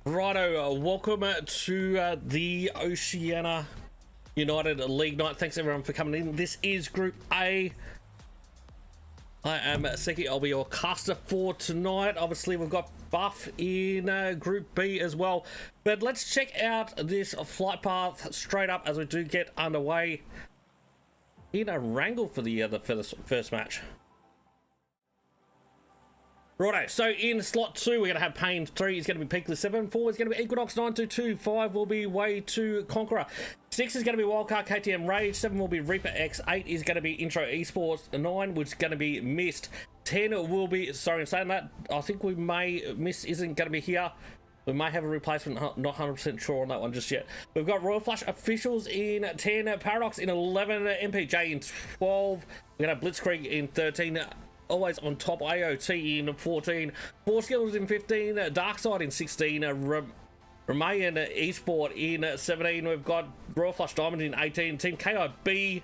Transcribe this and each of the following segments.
Righto, welcome to the Oceania United League night. Thanks everyone for coming in. This is Group A. I am Seki. I'll be your caster for tonight. Obviously, we've got Buff in Group B as well. But let's check out this flight path straight up as we do get underway in a wrangle for the first match. Righto, so in slot 2, we're going to have Payne. 3 is going to be Peakless. 7, 4 is going to be Equinox. 9 to 2, 5 will be Way to Conqueror. 6 is going to be Wildcard KTM Rage. 7 will be Reaper X. 8 is going to be Intro Esports. 9, which is going to be Mist. 10 will be, sorry, in saying that, I think we may, Mist isn't going to be here. We may have a replacement, not 100% sure on that one just yet. We've got Royal Flush Officials in 10, Paradox in 11, MPJ in 12. We're going to have Blitzkrieg in 13. Always on top, AOT in 14, Four Skills in 15, Darkside in 16, Remain Esport in 17. We've got Royal Flush Diamond in 18, Team KIB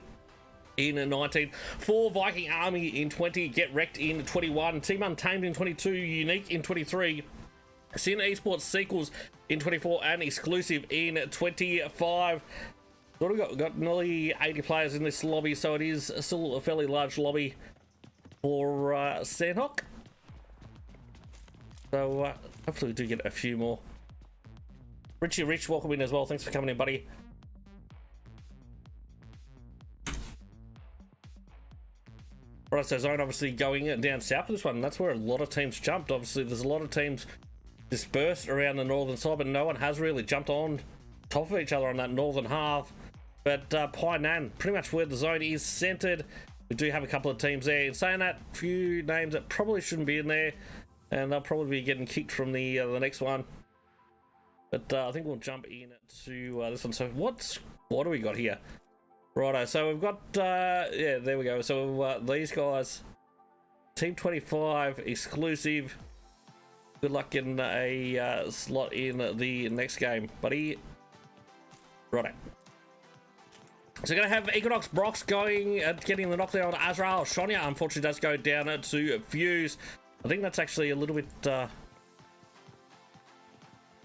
in 19, 4 Viking Army in 20, Get Wrecked in 21, Team Untamed in 22, Unique in 23, Sin Esports Sequels in 24, and Exclusive in 25. What have we got? We've got nearly 80 players in this lobby, so it is still a fairly large lobby for Sandhawk. So hopefully we do get a few more. Richie Rich, welcome in as well. Thanks for coming in, buddy. Right, so Zone obviously going down south for this one. That's where a lot of teams jumped. Obviously there's a lot of teams dispersed around the northern side, but no one has really jumped on top of each other on that northern half. But Painan, pretty much where the zone is centered. We do have a couple of teams there. In saying that, a few names that probably shouldn't be in there, and they'll probably be getting kicked from the next one. But I think we'll jump in to this one. So what do we got here? Righto, so we've got, yeah, there we go. So these guys, Team 25, Exclusive. Good luck getting a slot in the next game, buddy. Righto. So we're going to have Equinox Brox going, getting the knockdown on Azrael. Oceania, unfortunately, does go down to Fuse. I think that's actually a little bit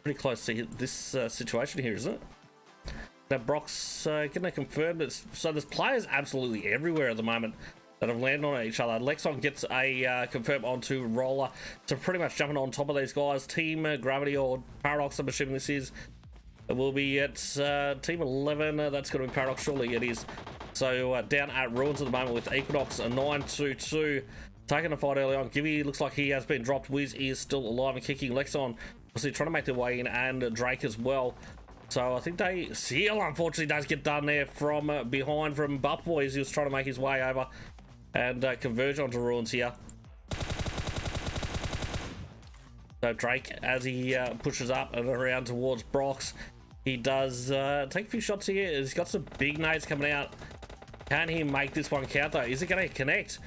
pretty close to this situation here, isn't it? Now, Brox getting it confirmed. So there's players absolutely everywhere at the moment that have landed on each other. Lexon gets a confirm onto Roller. So pretty much jumping on top of these guys. Team Gravity or Paradox, I'm assuming this is. Will be at Team 11. That's going to be Paradox, surely it is. So down at Ruins at the moment with Equinox, a 9-2-2. Taking a fight early on. Gibby looks like he has been dropped. Wiz is still alive and kicking. Lexon obviously trying to make their way in, and Drake as well. So I think Seal unfortunately does get done there from behind from Buff Boys. He was trying to make his way over and converge onto Ruins here. So Drake, as he pushes up and around towards Brox, he does take a few shots here. He's got some big nades coming out. Can he make this one count though? Is it going to connect?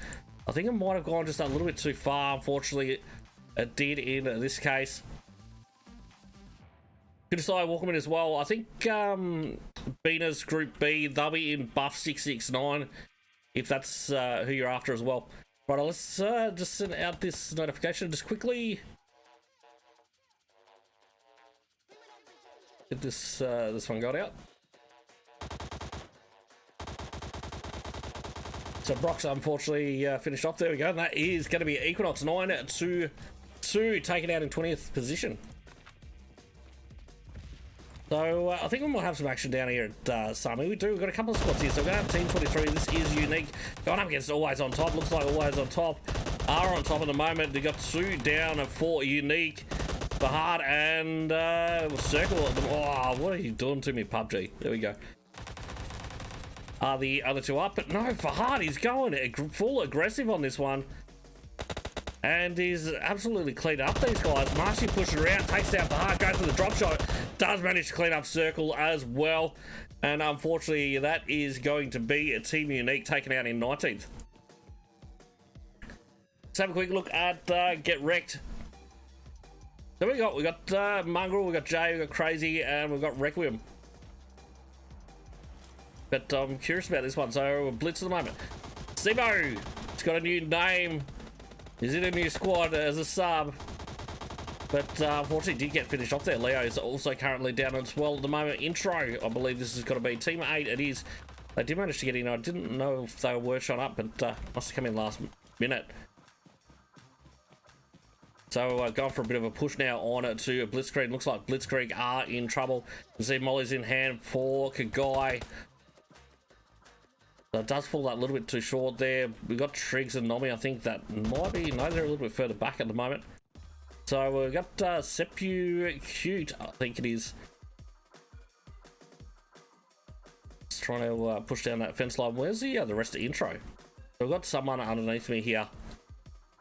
I think it might have gone just a little bit too far. Unfortunately, it did in this case. Good decide, welcome in as well. I think Bina's Group B, they'll be in Buff 669 if that's who you're after as well. Right, let's just send out this notification just quickly. Get this one got out. So Brox unfortunately finished off. There we go. And that is going to be Equinox 9-2-2 taken out in 20th position. So I think we might have some action down here at Sami. We do. We've got a couple of spots here. So we're going to have Team 23. This is Unique. Going up against Always on Top. Looks like Always on Top are on top at the moment. They got 2 down for Unique. Fahad and Circle. Oh, what are you doing to me, PUBG? There we go. Are the other 2 up? But no, Fahad is going full aggressive on this one. And he's absolutely cleaned up these guys. Marshy pushes around, takes down Fahad, goes for the drop shot. Does manage to clean up Circle as well. And unfortunately, that is going to be a Team Unique taken out in 19th. Let's have a quick look at Get Wrecked. So we got Mongrel, we got Jay, we got Crazy, and we've got Requiem. But I'm curious about this one. So Blitz at the moment. Simo, it's got a new name. He's in a new squad as a sub. But unfortunately did get finished off there. Leo is also currently down as well at the moment. Intro, I believe this has got to be Team 8. It is. They did manage to get in. I didn't know if they were shot up, but must have come in last minute. So going for a bit of a push now on to Blitzkrieg. Looks like Blitzkrieg are in trouble. You see Molly's in hand for Kagai. So it does fall that little bit too short there. We've got Triggs and Nomi. I think that might be... No, they're a little bit further back at the moment. So we've got Sepu Cute, I think it is. Just trying to push down that fence line. Where's the rest of the intro? So we've got someone underneath me here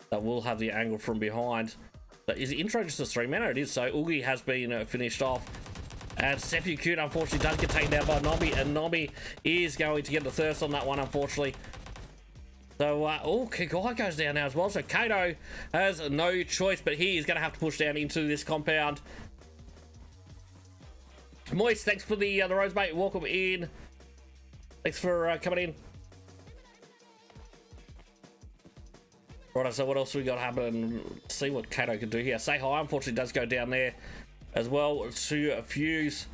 that will have the angle from behind. But is the intro just a 3-man? It is. So Oogie has been finished off. And Sepu Cute, unfortunately, does get taken down by Nomi. And Nomi is going to get the thirst on that one, unfortunately. So, oh, Kagai goes down now as well. So Kato has no choice, but he is going to have to push down into this compound. Moist, thanks for the rose, mate. Welcome in. Thanks for coming in. Right, so what else we got happening? See what Kato can do here. Say Hi, unfortunately, does go down there as well to Fuse.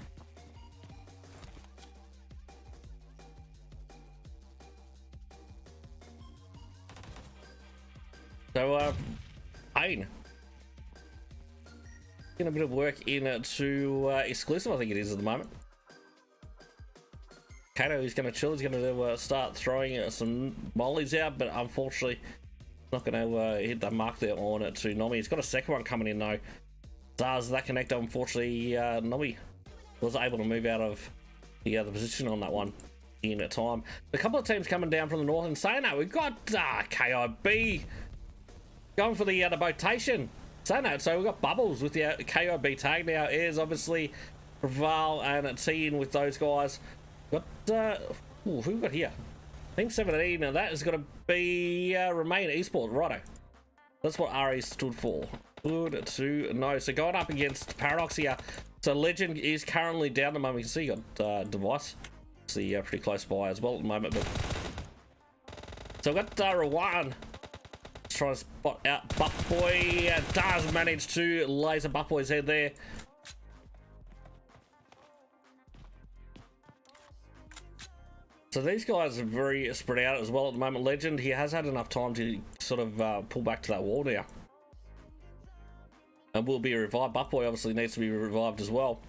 So, Pain. Getting a bit of work in to exclusive, I think it is at the moment. Kato is going to chill. He's going to start throwing some mollies out, but unfortunately, not going to hit that mark there on it to Nomi. He's got a second one coming in though. Does that connect? Unfortunately, Nomi was able to move out of the position on that one in time. A couple of teams coming down from the north, and saying that we've got KIB going for the botation. Saying that, so we've got Bubbles with the KIB tag now. Airs obviously Preval and T in with those guys. Got who we got here? Team 17. Now that is going to be Remain Esports, righto. That's what RE stood for. Good to know. So going up against Paradox here. So Legend is currently down at the moment. You can see you got Device. See pretty close by as well at the moment. But so we've got Rawan trying to spot out Buckboy. Does manage to laser Buckboy's head there. So these guys are very spread out as well at the moment. Legend, he has had enough time to sort of pull back to that wall now. And will be revived. Buckboy obviously needs to be revived as well.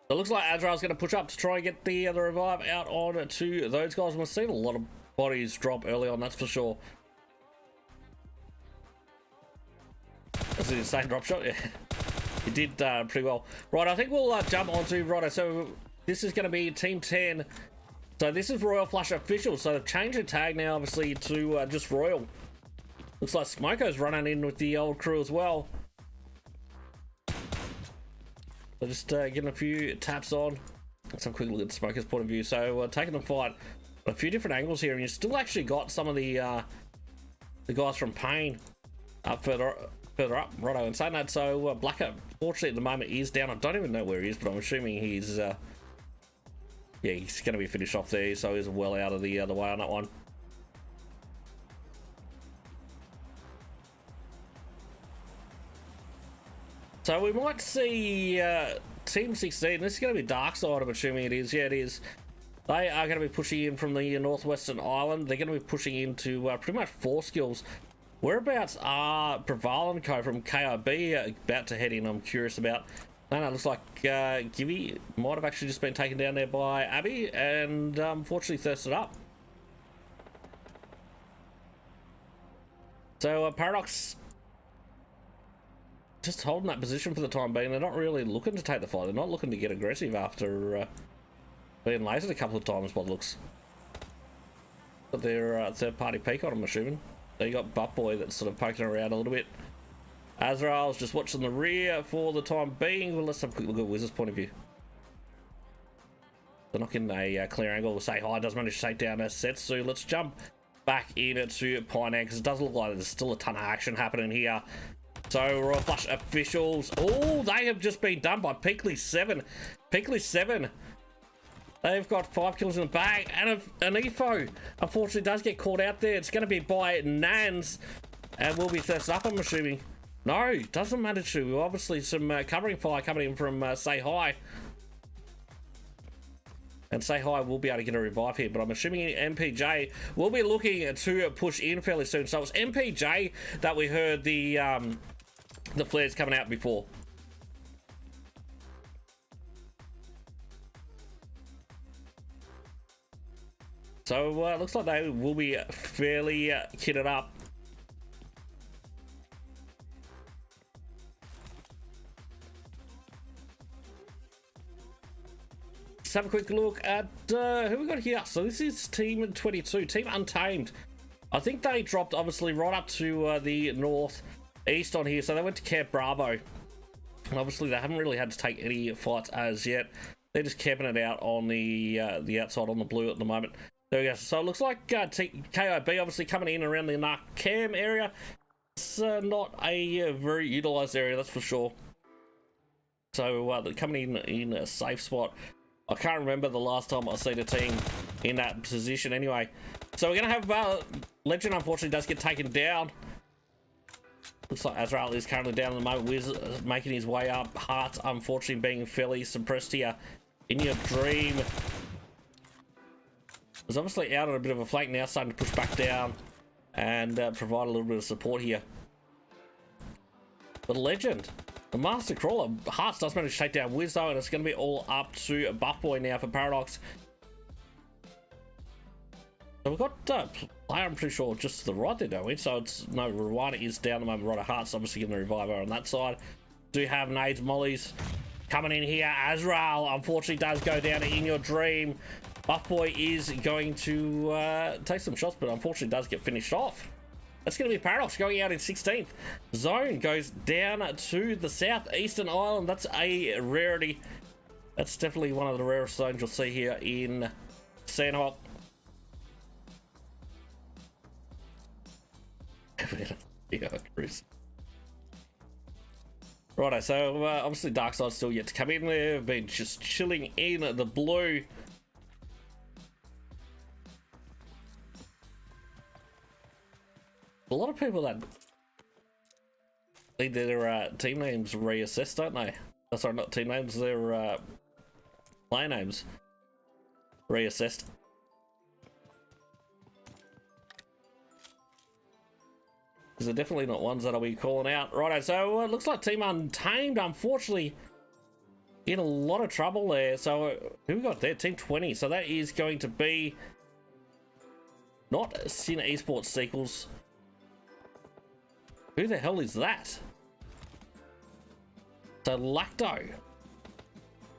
So it looks like Azrael's going to push up to try and get the revive out on to those guys. We've seen a lot of bodies drop early on, that's for sure. That's an insane drop shot, yeah. He did pretty well. Right, I think we'll jump onto Righto. So this is going to be Team 10. So this is Royal Flush Official. So they've changed the tag now, obviously, to just Royal. Looks like Smoko's running in with the old crew as well. So just getting a few taps on. Let's have a quick look at Smoker's point of view. So taking the fight a few different angles here, and you still actually got some of the guys from Pain up further up. Righto, and saying that, so Blacker, fortunately at the moment, is down. I don't even know where he is, but I'm assuming he's yeah, he's going to be finished off there, so he's well out of the way on that one. So we might see Team 16. This is going to be Dark Side, I'm assuming it is. Yeah, it is. They are going to be pushing in from the northwestern island. They're going to be pushing into pretty much 4 skills. Whereabouts are Preval and Co from KIB about to head in? I'm curious about. No, it looks like Gibby might have actually just been taken down there by Abby and unfortunately thirsted up. So Paradox just holding that position for the time being. They're not really looking to take the fight. They're not looking to get aggressive after being lasered a couple of times by the looks. Got their third party peek on, I'm assuming. So you got Buckboy that's sort of poking around a little bit. Azrael's just watching the rear for the time being. Well, let's have a quick look at Wizard's point of view. They're not getting a clear angle. We'll say Hi does manage to take down a Setsu. Let's jump back into Pioneer because it does look like there's still a ton of action happening here. So Royal Flush officials. Oh, they have just been done by Peakley 7. Peakley 7. They've got 5 kills in the bag, and an EFO unfortunately does get caught out there. It's going to be by Nans, and will be thirsted up, I'm assuming. No, doesn't matter to. Obviously, some covering fire coming in from Say Hi. And Say Hi will be able to get a revive here, but I'm assuming MPJ will be looking to push in fairly soon. So it was MPJ that we heard the flares coming out before. So looks like they will be fairly kitted up. Let's have a quick look at who we got here. So this is Team 22, Team Untamed. I think they dropped obviously right up to the northeast on here. So they went to Camp Bravo. And obviously they haven't really had to take any fights as yet. They're just camping it out on the outside on the blue at the moment. There we go. So it looks like KIB obviously coming in around the Narcam area. It's not a very utilised area, that's for sure. So they're coming in a safe spot. I can't remember the last time I seen a team in that position anyway. So we're going to have Legend, unfortunately, does get taken down. Looks like Azrael is currently down at the moment. Wiz making his way up. Hearts, unfortunately, being fairly suppressed here. In Your Dream was obviously out on a bit of a flank now, starting to push back down and provide a little bit of support here. But Legend, the Master Crawler, Hearts does manage to take down Wiz though, and it's going to be all up to Buff Boy now for Paradox. So we've got player, I'm pretty sure, just to the right there, don't we? So it's no, Rwanda is down at the moment. Right, Hearts obviously getting the revive on that side. Do have nades, mollies coming in here. Azrael unfortunately does go down In Your Dream. Buff Boy is going to take some shots, but unfortunately does get finished off. That's going to be Paradox going out in 16th. Zone goes down to the southeastern island. That's a rarity. That's definitely one of the rarest zones you'll see here in Sandhawk. Yeah, Chris. Righto, so obviously Darkside's still yet to come in there. They've been just chilling in the blue. A lot of people that need their team names reassessed, don't they? Oh, sorry, not team names, their player names reassessed. Because they're definitely not ones that I'll be calling out. Righto, so it looks like Team Untamed, unfortunately, in a lot of trouble there. So who we got there? Team 20. So that is going to be not Sin Esports Sequels. Who the hell is that? So Lacto.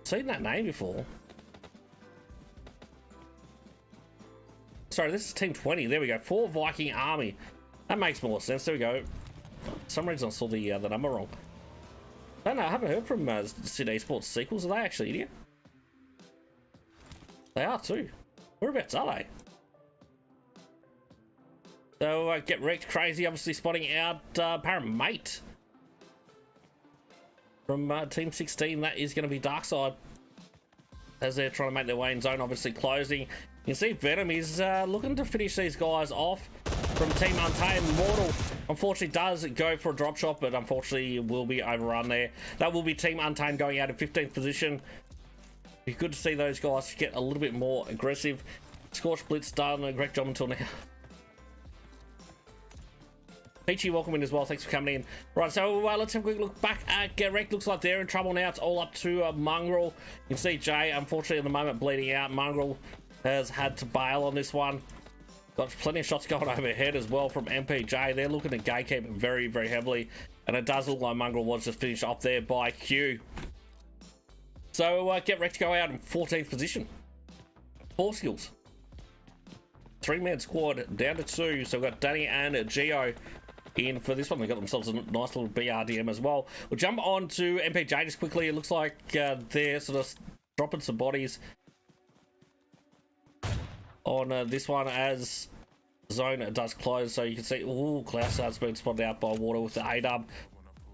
Seen that name before. Sorry, this is Team 20. There we go. 4 Viking Army. That makes more sense. There we go. For some reason I saw the number wrong. I don't know. I haven't heard from Sin Esports Sequels. Are they actually here? They are too. Whereabouts are they? So Get Wrecked Crazy obviously spotting out Paramate from Team 16. That is going to be Darkside as they're trying to make their way in zone, obviously closing. You can see Venom is looking to finish these guys off from Team Untamed. Mortal unfortunately does go for a drop shot, but unfortunately will be overrun there. That will be Team Untamed going out in 15th position. Be good to see those guys get a little bit more aggressive. Scorch Blitz done a great job until now. Peachy, welcome in as well. Thanks for coming in. Right, so let's have a quick look back at Get Wrecked. Looks like they're in trouble now. It's all up to Mongrel. You can see Jay, unfortunately, at the moment, bleeding out. Mongrel has had to bail on this one. Got plenty of shots going overhead as well from MPJ. They're looking to gatekeep very, very heavily. And it does look like Mongrel was just finished off there by Q. So Get Wrecked go out in 14th position. 4 skills. 3-man squad down to 2. So we've got Danny and Geo in for this one. They got themselves a nice little BRDM as well. We'll jump on to MPJ just quickly. It looks like they're sort of dropping some bodies on this one as zone does close. So you can see, ooh, Klaus has been spotted out by Water with the A-dub,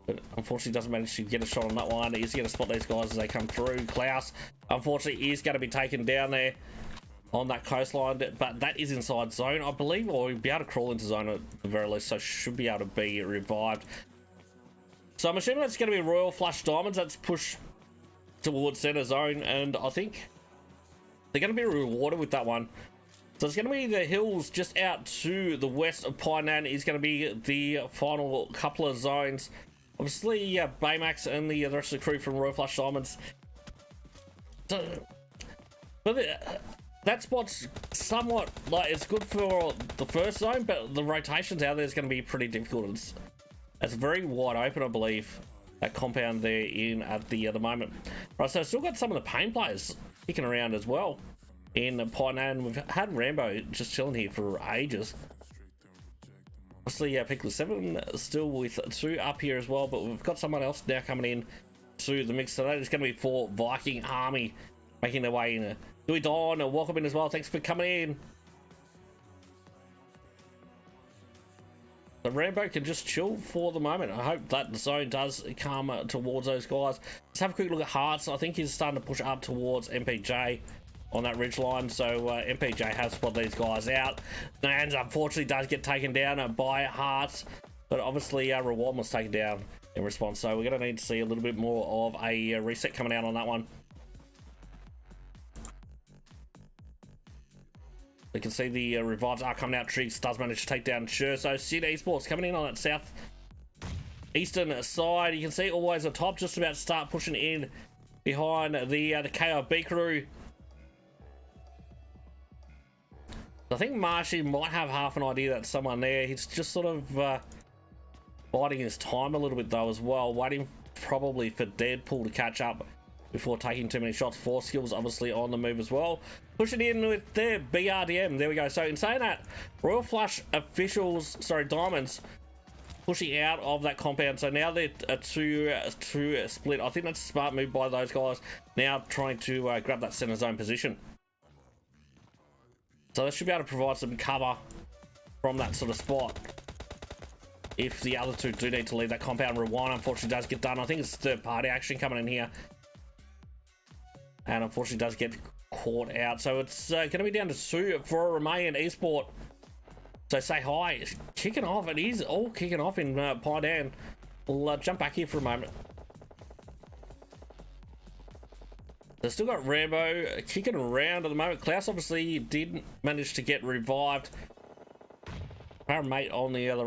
but unfortunately doesn't manage to get a shot on that one. He's going to spot these guys as they come through. Klaus unfortunately is going to be taken down there on that coastline, but that is inside zone, I believe, or he'll be able to crawl into zone at the very least, so should be able to be revived. So I'm assuming that's going to be Royal Flush Diamonds. That's push towards center zone, and I think they're going to be rewarded with that one. So it's going to be the hills just out to the west of Painan is going to be the final couple of zones. Obviously, Baymax and the rest of the crew from Royal Flush Diamonds. But that spot's somewhat, like, it's good for the first zone, but the rotations out there is going to be pretty difficult. It's very wide open, I believe, that compound there in at the moment. Right, so still got some of the pain players kicking around as well in Painan. We've had Rambo just chilling here for ages. Obviously, Pickler 7 still with 2 up here as well, but we've got someone else now coming in to the mix. So that is going to be for Viking Army making their way in. Louis Dawn, welcome in as well. Thanks for coming in. The Rambo can just chill for the moment. I hope that the zone does come towards those guys. Let's have a quick look at Hearts. I think he's starting to push up towards MPJ on that ridge line. So MPJ has spotted these guys out. Nans unfortunately does get taken down by Hearts, but obviously Reward was taken down in response. So we're going to need to see a little bit more of a reset coming out on that one. You can see the revives are coming out. Triggs does manage to take down Sure. So Sid Esports coming in on that south eastern side. You can see always on top, just about to start pushing in behind the KIB crew. I think Marshy might have half an idea that someone there. He's just sort of biding his time a little bit though as well, waiting probably for Deadpool to catch up before taking too many shots. 4 skills obviously on the move as well. Pushing in with their BRDM. There we go. So in saying that, Royal Flush officials, sorry, Diamonds, pushing out of that compound. So now they're two split. I think that's a smart move by those guys. Now trying to grab that center zone position. So they should be able to provide some cover from that sort of spot. If the other two do need to leave that compound, Rewind unfortunately does get done. I think it's third party action coming in here. And unfortunately does get caught out. So it's going to be down to 2 for Romanian Esport. So Say Hi is kicking off. It is all kicking off in Painan. We'll jump back here for a moment. They've still got Rambo kicking around at the moment. Klaus obviously did manage to get revived. Paramate on the other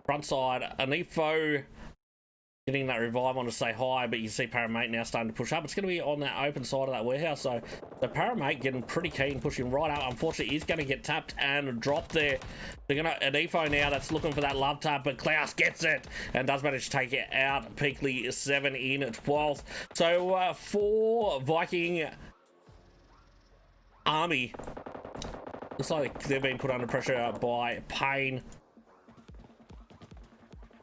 front side. Anifo getting that revive on to Say Hi, but you see Paramate now starting to push up. It's going to be on that open side of that warehouse. So the Paramate getting pretty keen, pushing right up. Unfortunately, he's going to get tapped and dropped there. They're going to Anifo now that's looking for that love tap, but Klaus gets it and does manage to take it out. Peakley 7 in 12th. So for Viking Army, looks like they've been put under pressure by Pain.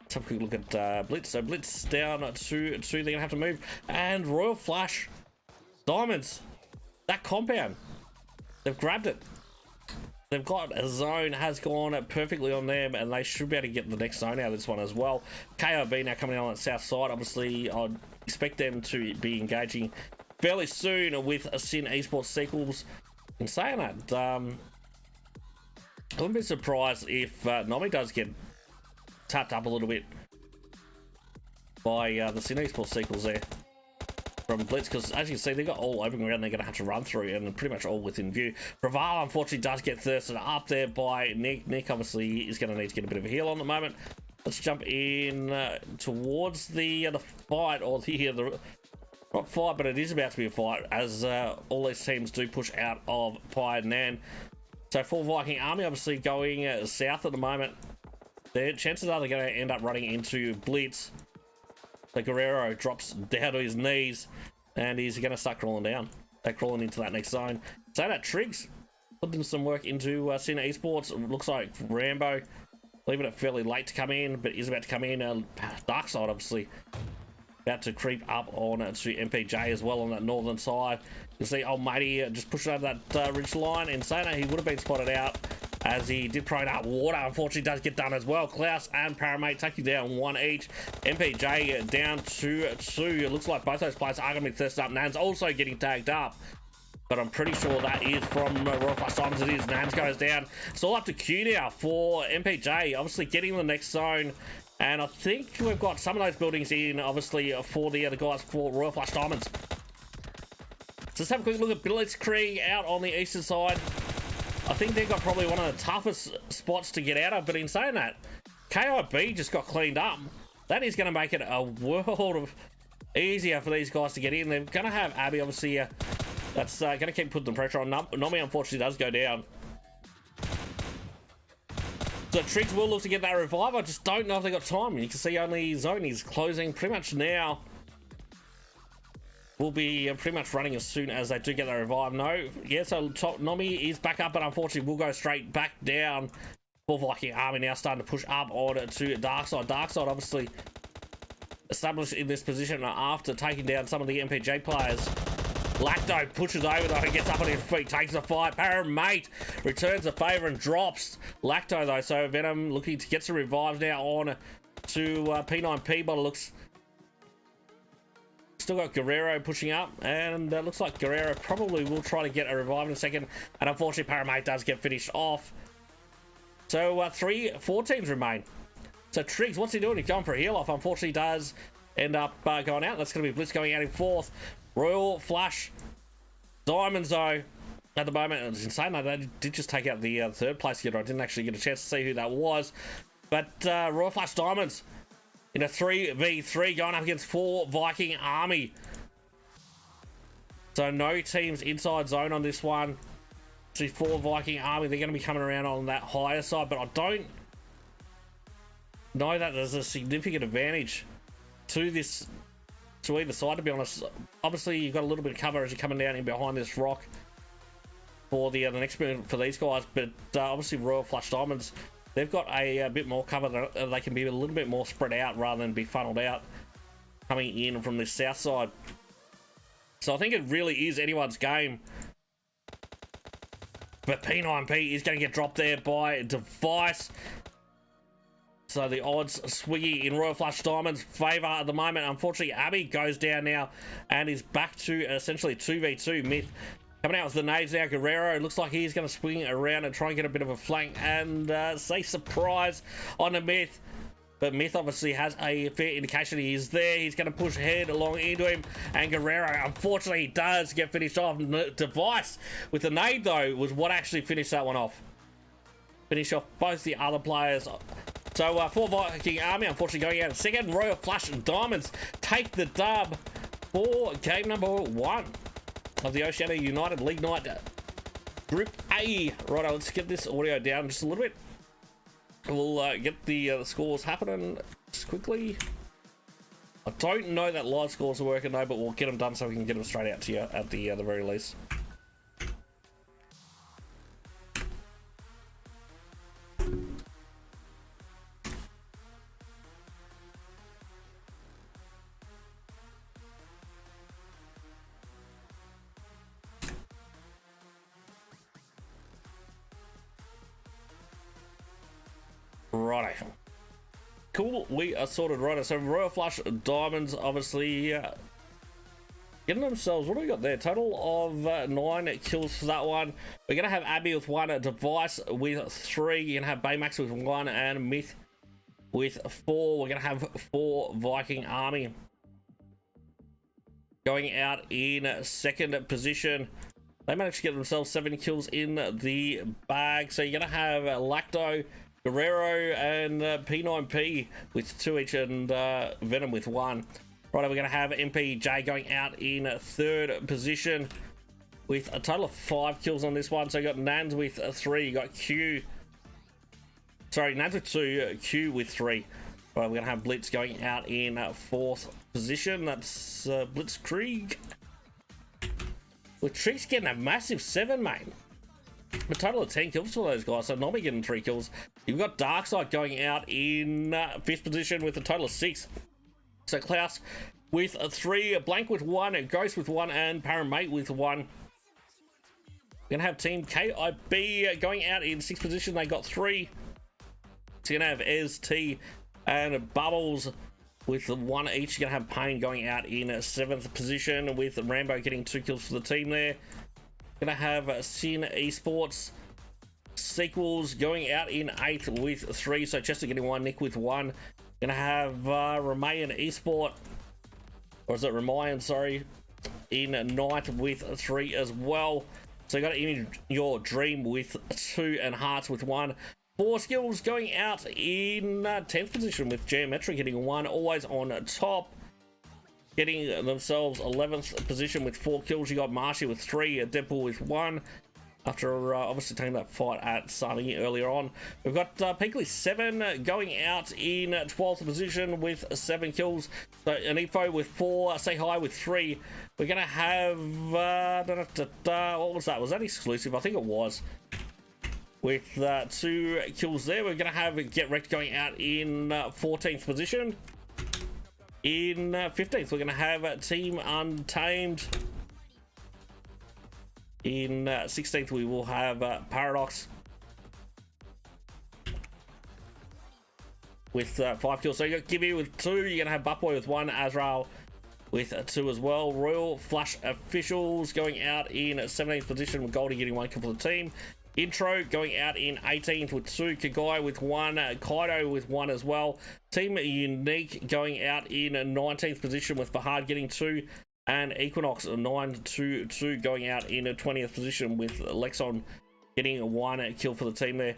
Let's have a quick look at Blitz. So Blitz down to 2. They're going to have to move. And Royal Flush Diamonds, that compound, they've grabbed it. They've got a zone, has gone perfectly on them, and they should be able to get the next zone out of this one as well. KIB now coming on the south side. Obviously, I'd expect them to be engaging fairly soon with Sin Esports sequels. In saying that, I wouldn't be surprised if Nomi does get tapped up a little bit by the Sin Esports sequels there from Blitz, because as you can see, they've got all open ground they're going to have to run through, and pretty much all within view. Braval unfortunately does get thirsted up there by Nick. Nick obviously is going to need to get a bit of a heal on the moment. Let's jump in towards the fight, or the not fight, but it is about to be a fight, as all these teams do push out of Painan. So for Viking Army, obviously going south at the moment, their chances are they're going to end up running into Blitz. So Guerrero drops down to his knees, and he's going to start crawling down. They're crawling into that next zone. So that Triggs putting some work into Sin Esports. It looks like Rambo leaving it fairly late to come in, but is about to come in. Dark side obviously about to creep up on to MPJ as well on that northern side. You see old matey just pushing over that ridge line. In saying that, he would have been spotted out as he did prone up water. Unfortunately does get done as well. Klaus and Paramate taking down 1 each. MPJ down to 2. It looks like both those players are going to be thirsted up. Nan's also getting tagged up, but I'm pretty sure that is from Royal Flush Diamonds. It is. Nans goes down. It's all up to Q now for MPJ. Obviously getting the next zone And I think we've got some of those buildings in, obviously, for the guys for Royal Flush Diamonds. So let's have a quick look at Blitzkrieg out on the eastern side. I think they've got probably one of the toughest spots to get out of, but in saying that, KIB just got cleaned up. That is going to make it a world of easier for these guys to get in. They're going to have Abby, obviously, that's going to keep putting the pressure on. Nomi, unfortunately, does go down. So Triggs will look to get that revive. I just don't know if they got time. You can see only Zone is closing pretty much now. Will be pretty much running as soon as they do get that revive. No, yeah, so top Nomi is back up, but unfortunately will go straight back down. For Viking Army now starting to push up on to Darkside. Darkside obviously established in this position after taking down some of the MPG players. Lacto pushes over though, gets up on his feet, takes the fight. Paramate returns the favour and drops Lacto though. So Venom looking to get some revives now on to P9P, but it looks still got Guerrero pushing up, and looks like Guerrero probably will try to get a revive in a second. And unfortunately, Paramate does get finished off. So 4 teams remain. So Triggs, what's he doing? He's going for a heal off. Unfortunately, does end up going out. That's going to be Blitz going out in 4th. Royal Flush Diamonds though at the moment. It's insane though, they did just take out the 3rd place getter. I didn't actually get a chance to see who that was, but Royal Flush Diamonds in a 3v3 going up against 4 Viking Army. So no teams inside zone on this one. See 4 Viking Army, they're going to be coming around on that higher side, but I don't know that there's a significant advantage to this, to either side, to be honest. Obviously, you've got a little bit of cover as you're coming down in behind this rock for the next move for these guys, but obviously Royal Flush Diamonds, they've got a bit more cover. They can be a little bit more spread out rather than be funneled out coming in from this south side. So I think it really is anyone's game. But P9P is going to get dropped there by Device. So the odds swiggy in Royal Flush Diamonds' favour at the moment. Unfortunately, Abby goes down now and is back to essentially 2v2. Myth coming out with the nades now. Guerrero looks like he's going to swing around and try and get a bit of a flank and say surprise on the Myth. But Myth obviously has a fair indication he is there. He's going to push ahead along into him. And Guerrero, unfortunately, does get finished off. Device with the nade, though, was what actually finished that one off. Finish off both the other players. So, 4 Viking Army, unfortunately, going out in second. Royal Flush Diamonds take the dub for game number 1 of the Oceania United League Night Group A. Righto, let's get this audio down just a little bit. We'll get the scores happening just quickly. I don't know that live scores are working though, but we'll get them done so we can get them straight out to you at the very least. Righto. Cool, we are sorted. Righto, so Royal Flush Diamonds obviously getting themselves, what do we got there? Total of 9 kills for that one. We're going to have Abby with 1, Device with 3, you're going to have Baymax with 1, and Myth with 4. We're going to have 4 Viking Army going out in 2nd position. They managed to get themselves 7 kills in the bag. So you're going to have Lacto, Guerrero, and P9P with 2 each, and Venom with 1. Right, we're going to have MPJ going out in 3rd position with a total of 5 kills on this one. So you got Nans with 3, you got Q. Sorry, Nans with 2, Q with 3. Right, we're going to have Blitz going out in 4th position. That's Blitzkrieg. With Triggs getting a massive 7, mate. A total of 10 kills for those guys. So Nobby getting 3 kills. You've got Darkside going out in 5th position with a total of 6. So Klaus with 3, Blank with 1, Ghost with 1, and Paramate with 1. We're going to have Team KIB going out in 6th position. They got 3. So you're going to have ST and Bubbles with 1 each. You're going to have Pain going out in 7th position with Rambo getting 2 kills for the team there. Going to have Sin Esports Sequels going out in 8th with 3. So Chester getting 1, Nick with 1. Gonna have Remayan Esport, or is it Remayan, sorry, in ninth with 3 as well. So you got In Your Dream with 2 and Hearts with 1. 4 skills going out in 10th position with Geometric hitting 1, always on top. Getting themselves 11th position with 4 kills. You got Marshy with 3, Deadpool with 1. After obviously taking that fight at Sunny earlier on. We've got Peakley 7 going out in 12th position with 7 kills. So Anifo with 4, Say Hi with 3. We're going to have, what was that? Was that exclusive? I think it was. With 2 kills there, we're going to have Get Wrecked going out in 14th position. In 15th, we're going to have Team Untamed. In 16th, we will have Paradox with 5 kills. So you got Gibby with 2. You're going to have Buttboy with 1. Azrael with 2 as well. Royal Flush Officials going out in 17th position with Goldie getting 1 kill for the team. Intro going out in 18th with 2. Kagai with 1. Kaido with 1 as well. Team Unique going out in 19th position with Fahad getting 2. And Equinox 9-2-2 going out in a 20th position with Lexon getting 1 kill for the team there.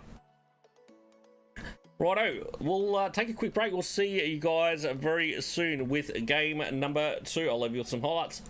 Righto, we'll take a quick break. We'll see you guys very soon with game number 2. I'll leave you with some highlights.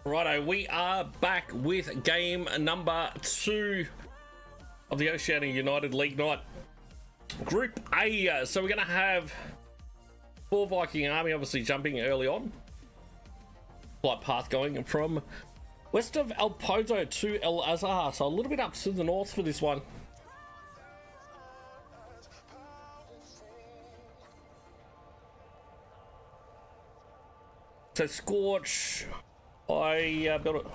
Righto, we are back with game number 2 of the Oceania United League Night Group A. So we're going to have 4 Viking Army, obviously jumping early on. Flight path going from west of El Pozo to El Azhar, so a little bit up to the north for this one. So Scorch, I built it.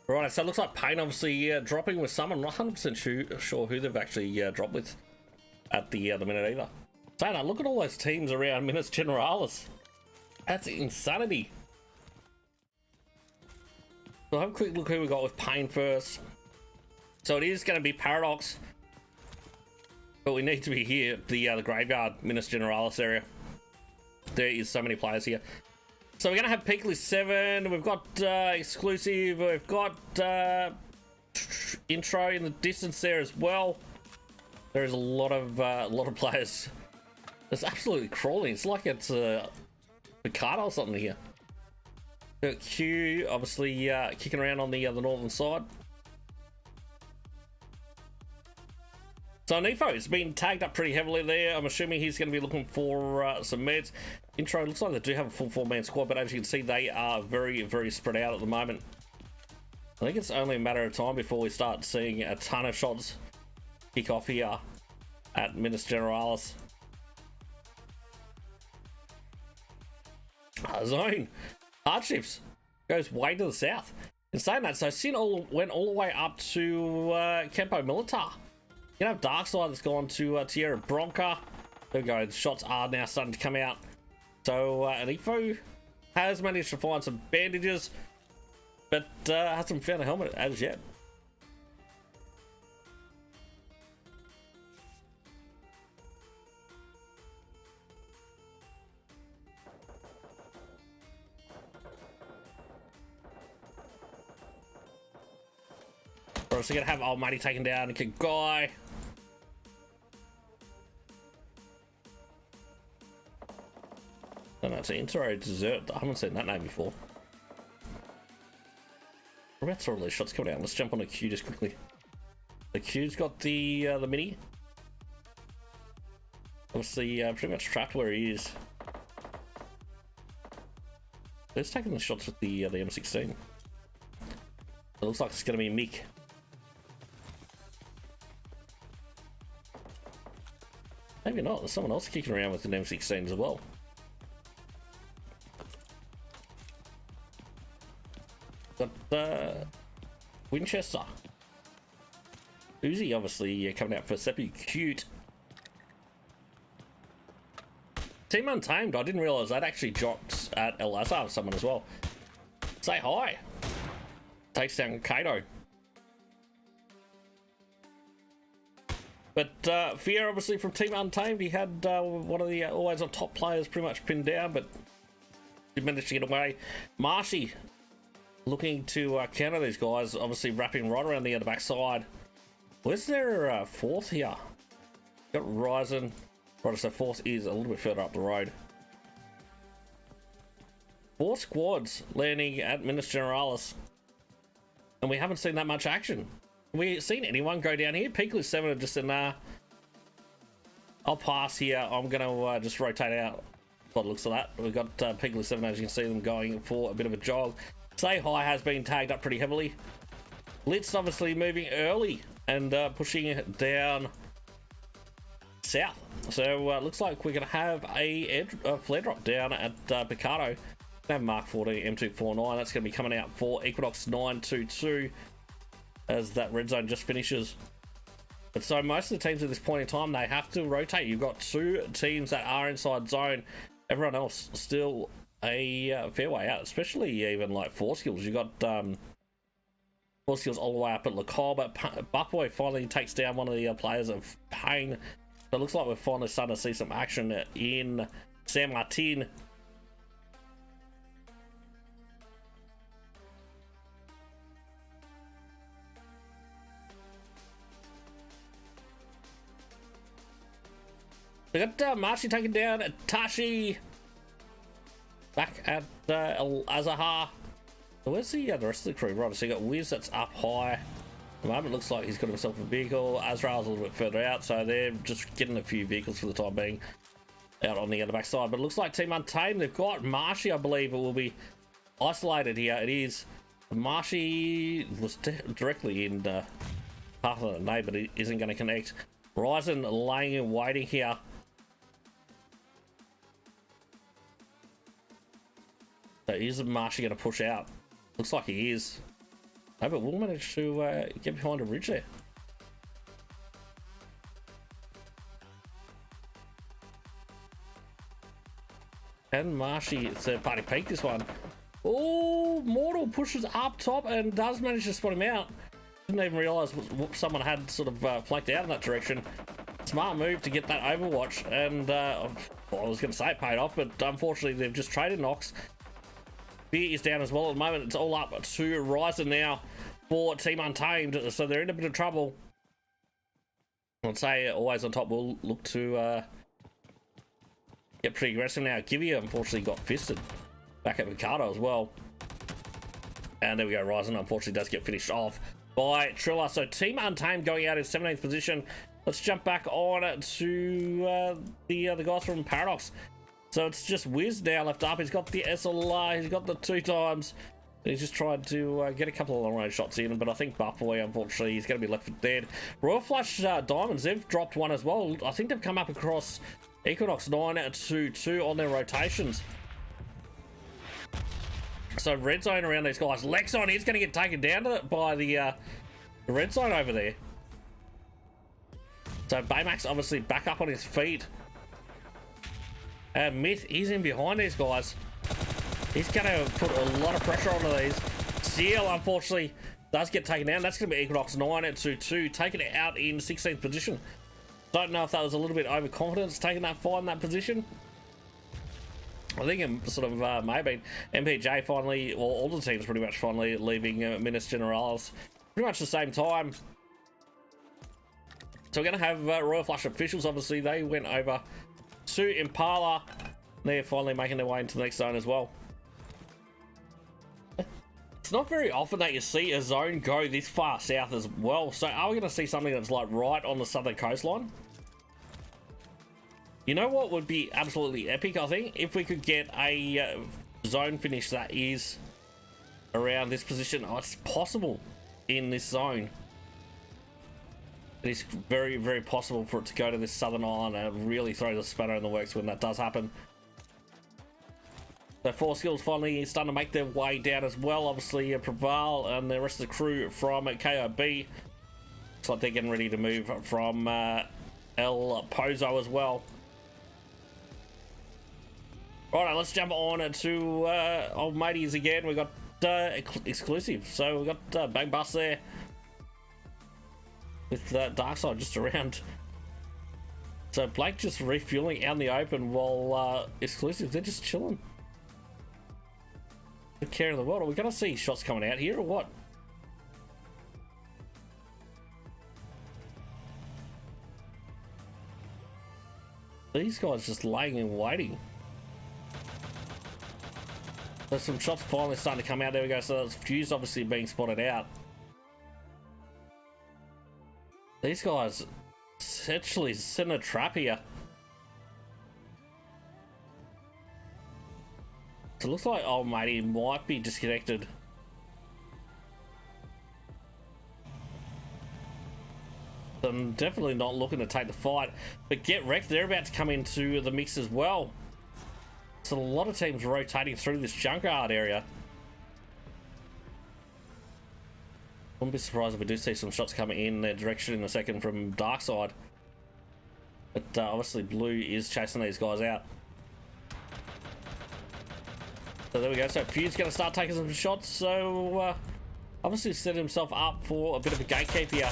Right, so it looks like Pain obviously dropping with some. I'm not 100% sure who they've actually dropped with at the minute either. So now look at all those teams around Minas Generalis. That's insanity. So have a quick look who we got with Pain first. So it is going to be Paradox, but we need to be here, the graveyard, Minas Generalis area. There is so many players here. So we're going to have Peakley 7, we've got Exclusive, we've got Intro in the distance there as well. There is a lot of players. It's absolutely crawling. It's like it's a Picardo or something here. Q obviously kicking around on the northern side. So Nefo's been tagged up pretty heavily there. I'm assuming he's going to be looking for some meds. Intro looks like they do have a full 4-man squad, but as you can see, they are very, very spread out at the moment. I think it's only a matter of time before we start seeing a ton of shots kick off here at Minas Generalis. Zone Hardships goes way to the south. In saying that, so Sin went all the way up to Campo Militar. You have Darkside that's gone to Tierra Bronca. There we go. The shots are now starting to come out. So Anifo has managed to find some bandages, but hasn't found a helmet as yet. We're also going to have Almighty taken down and kick Guy. Oh no, it's an Intero Desert. I haven't seen that name before. We're about to all these shots coming out. Let's jump on the Q just quickly. The Q's got the mini. Obviously, pretty much trapped where he is. Let's take the shots with the M16. It looks like it's going to be Mick. Maybe not. There's someone else kicking around with an M16 as well. Got Winchester. Uzi obviously coming out for Seppi. Cute. Team Untamed, I didn't realize that actually dropped at El Azhar someone as well. Say hi. Takes down Kato. But Fear, obviously, from Team Untamed, he had one of the always on top players pretty much pinned down, but he managed to get away. Marshy looking to counter these guys, obviously wrapping right around the other backside. Where's their fourth here? Got Ryzen. Right, so fourth is a little bit further up the road. 4 squads landing at Minas Generalis. And we haven't seen that much action. Have we seen anyone go down here? Peakless 7 are just in there. I'll pass here. I'm going to just rotate out. What looks like that. We've got Peakless 7, as you can see them going for a bit of a jog. Say Hi has been tagged up pretty heavily. Litz obviously moving early and pushing down south. So looks like we're going to have a flare drop down at Picardo. Have Mark 14 M249. That's going to be coming out for Equinox 922 as that red zone just finishes. But so most of the teams at this point in time, they have to rotate. You've got 2 teams that are inside zone. Everyone else still a fair way out, especially even like 4 skills. You've got 4 skills all the way up at LaColle, but Buffboy finally takes down one of the players of Pain. So it looks like we're finally starting to see some action in San Martin. We got Marshy taking down Tashi. Back at El Azhar. Where's the rest of the crew? Right, so you got Wiz that's up high. At the moment, looks like he's got himself a vehicle. Azrael's a little bit further out, so they're just getting a few vehicles for the time being out on the other backside. But it looks like Team Untamed, they've got Marshy, I believe it will be isolated here. It is. Marshy was directly in half of the name, but it isn't going to connect. Ryzen laying and waiting here. So is Marshy going to push out? Looks like he is. No, but we'll manage to get behind a ridge there. And Marshy third party peak this one. Oh, Mortal pushes up top and does manage to spot him out. Didn't even realise someone had sort of flanked out in that direction. Smart move to get that overwatch, and well, I was going to say it paid off, but unfortunately they've just traded Nox. Beer is down as well at the moment. It's all up to Ryzen now for Team Untamed, so they're in a bit of trouble. I'd say always on top will look to get pretty aggressive now. Givia unfortunately got fisted back at Ricardo as well. And there we go, Ryzen unfortunately does get finished off by Triller. So Team Untamed going out in 17th position. Let's jump back on to the guys from Paradox. So it's just Wiz now left up. He's got the SLR, he's got the 2 times. He's just tried to get a couple of long-range shots in, but I think Buffboy, unfortunately, he's going to be left for dead. Royal Flush Diamonds, they've dropped one as well. I think they've come up across Equinox 922 on their rotations. So red zone around these guys. Lexon is going to get taken down by the red zone over there. So Baymax obviously back up on his feet. Myth is in behind these guys. He's going to put a lot of pressure onto these. Seal, unfortunately, does get taken down. That's going to be Equinox 922, taking it out in 16th position. Don't know if that was a little bit overconfidence taking that fight in that position. I think it sort of may have been MPJ finally, or all the teams pretty much finally leaving Minas Generalis pretty much the same time. So we're going to have Royal Flush officials. Obviously, they went over to Impala. They're finally making their way into the next zone as well. It's not very often that you see a zone go this far south as well. So are we going to see something that's like right on the southern coastline? You know what would be absolutely epic, I think? If we could get a zone finish that is around this position. Oh, it's possible in this zone. It is very, very possible for it to go to this southern island and really throw the spanner in the works when that does happen. So 4 skills finally starting to make their way down as well. Obviously, Preval and the rest of the crew from KOB. Looks like they're getting ready to move from El Pozo as well. Right, let's jump on to old mateys again. We got exclusive. So we got Bang Bus there with Dark Side just around. So Blake just refueling out in the open while exclusive, they're just chilling. The care in the world. Are we going to see shots coming out here or what? These guys just laying and waiting. There's some shots finally starting to come out. There we go. So that's Fuse obviously being spotted out. These guys essentially setting a trap here. So it looks like old matey might be disconnected. I'm definitely not looking to take the fight, but Get Wrecked, they're about to come into the mix as well. So a lot of teams rotating through this junkyard area. Wouldn't be surprised if we do see some shots coming in their direction in a second from Dark Side. But obviously Blue is chasing these guys out. So there we go. So Fuse going to start taking some shots. So obviously set himself up for a bit of a gatekeep here.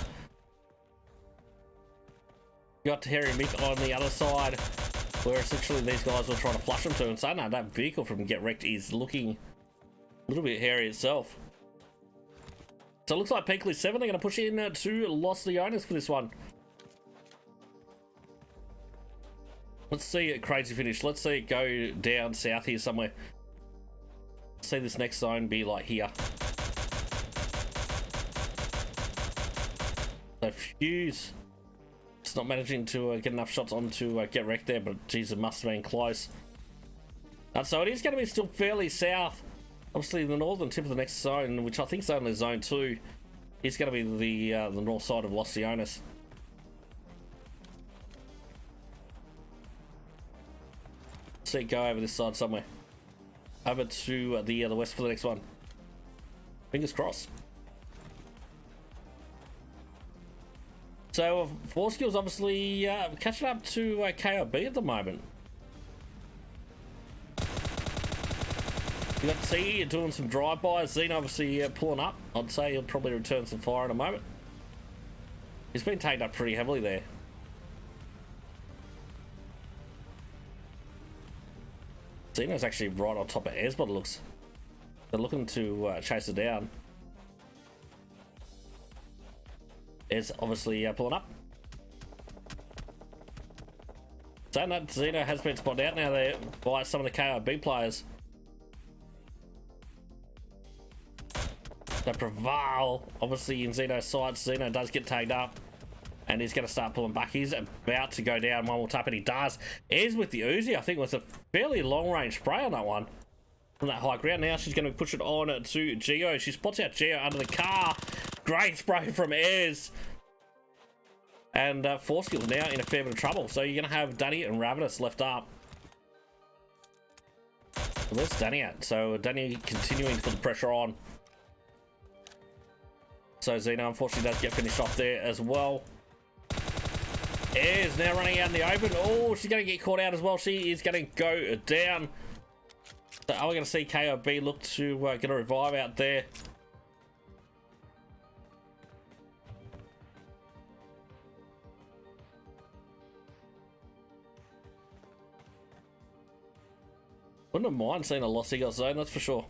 Got Harry and Mick on the other side, where essentially these guys were trying to flush them to. And so no, that vehicle from Get Wrecked is looking a little bit hairy itself. So it looks like Peakley 7, they're going to push in to Los Leones for this one. Let's see a crazy finish. Let's see it go down south here somewhere. Let's see this next zone be like here. So Fuse, it's not managing to get enough shots onto Get Wrecked there, but geez, it must have been close. So it is going to be still fairly south. Obviously, the northern tip of the next zone, which I think is only zone 2, is going to be the north side of Los Leones. See it go over this side somewhere. Over to the west for the next one. Fingers crossed. So, Force Skills obviously catching up to KOB at the moment. You got C doing some drive-bys. Xeno obviously pulling up. I'd say he'll probably return some fire in a moment. He's been taken up pretty heavily there. Xeno's actually right on top of Ez, but it looks. They're looking to chase it down. Ez obviously pulling up. So that Xeno has been spotted out now there by some of the KOB players. So Prevail, obviously in Xeno's sights, Xeno does get tagged up. And he's going to start pulling back. He's about to go down. One more tap, and he does. Ez with the Uzi, I think, was a fairly long-range spray on that one. From that high ground. Now she's going to push it on to Geo. She spots out Geo under the car. Great spray from Ez. And Force Skills now in a fair bit of trouble. So you're going to have Danny and Ravenous left up. Where's Danny at? So Danny continuing to put the pressure on. So Xeno unfortunately does get finished off there as well. Ez now running out in the open. Oh, she's going to get caught out as well. She is going to go down. So are we going to see KOB look to get a revive out there? Wouldn't have mind seeing a Los Eagles zone, that's for sure.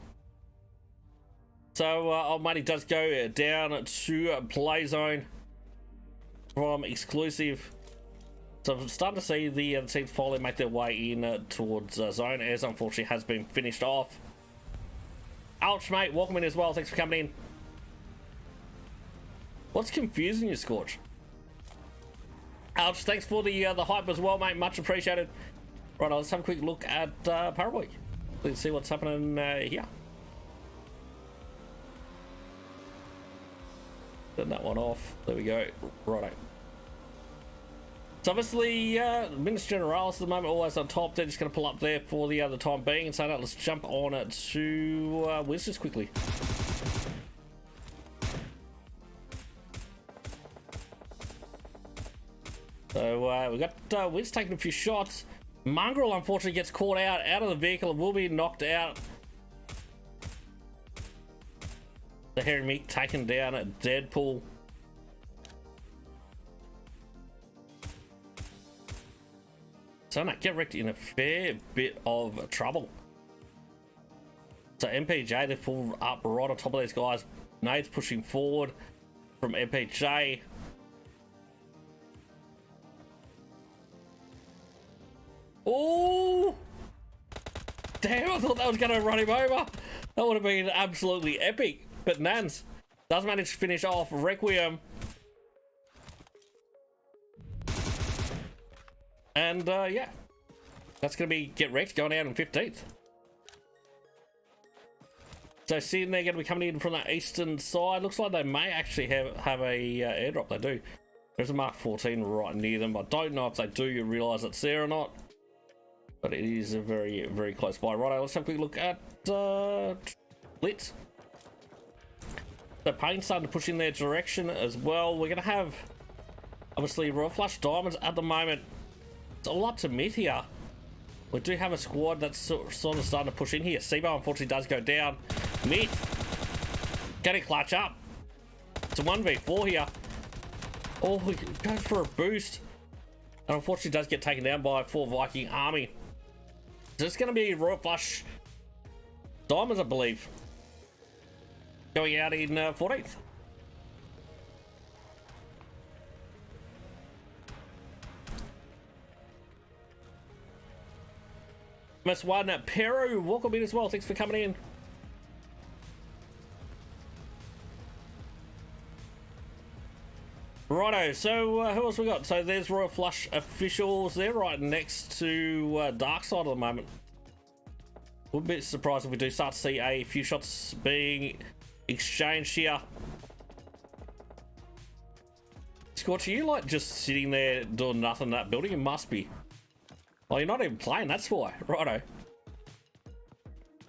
So old money does go down to play zone from exclusive. So I'm starting to see the teams finally make their way in towards zone. Ez unfortunately has been finished off. Ouch, mate, welcome in as well. Thanks for coming in. What's confusing you, Scorch? Ouch, thanks for the hype as well, mate. Much appreciated. Right, let's have a quick look at Paraboy. Let's see what's happening here. Turn that one off. There we go. Righto. So obviously, Minas Generalis at the moment always on top. They're just going to pull up there for the time being. And so now let's jump on it to Wiz just quickly. So we got Wiz taking a few shots. Mongrel unfortunately gets caught out of the vehicle and will be knocked out. The Hairy Meek taken down at Deadpool. So no, get wrecked in a fair bit of trouble. So MPJ, they've pulled up right on top of these guys. Nade's pushing forward from MPJ. Oh! Damn, I thought that was going to run him over. That would have been absolutely epic. But Nans does manage to finish off Requiem. And yeah, that's going to be get wrecked going out in 15th. So seeing they're going to be coming in from the eastern side. Looks like they may actually have a airdrop. They do. There's a Mark 14 right near them. I don't know if they do realise it's there or not. But it is a very, very close by. Right, let's have a quick look at Blitz. So Payne's starting to push in their direction as well. We're going to have, obviously, Royal Flush Diamonds at the moment. It's all up to Myth here. We do have a squad that's sort of starting to push in here. Sibo unfortunately does go down. Myth getting clutch up. It's a 1v4 here. Oh, he goes for a boost. And unfortunately does get taken down by a 4 Viking army. So it's going to be Royal Flush Diamonds, I believe, going out in 14th. MS1 Peru, welcome in as well. Thanks for coming in. Righto, so who else we got? So there's Royal Flush officials. They're right next to Dark Side at the moment. We'll be surprised if we do start to see a few shots being exchanged here. Scorch, are you like just sitting there doing nothing in that building? You must be. Well, you're not even playing, that's why. Righto.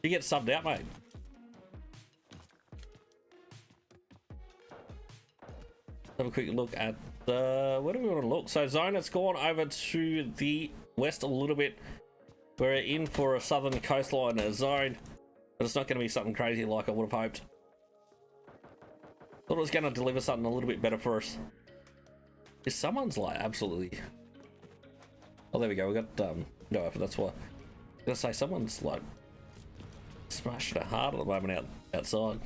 You get subbed out, mate. Have a quick look at where do we want to look? So zone has gone over to the west a little bit. We're in for a southern coastline zone, but it's not going to be something crazy like I would have hoped. Thought it was going to deliver something a little bit better for us. Is someone's like absolutely... Oh, there we go. We got no, but that's why. I was gonna say someone's like smashing it hard at the moment outside.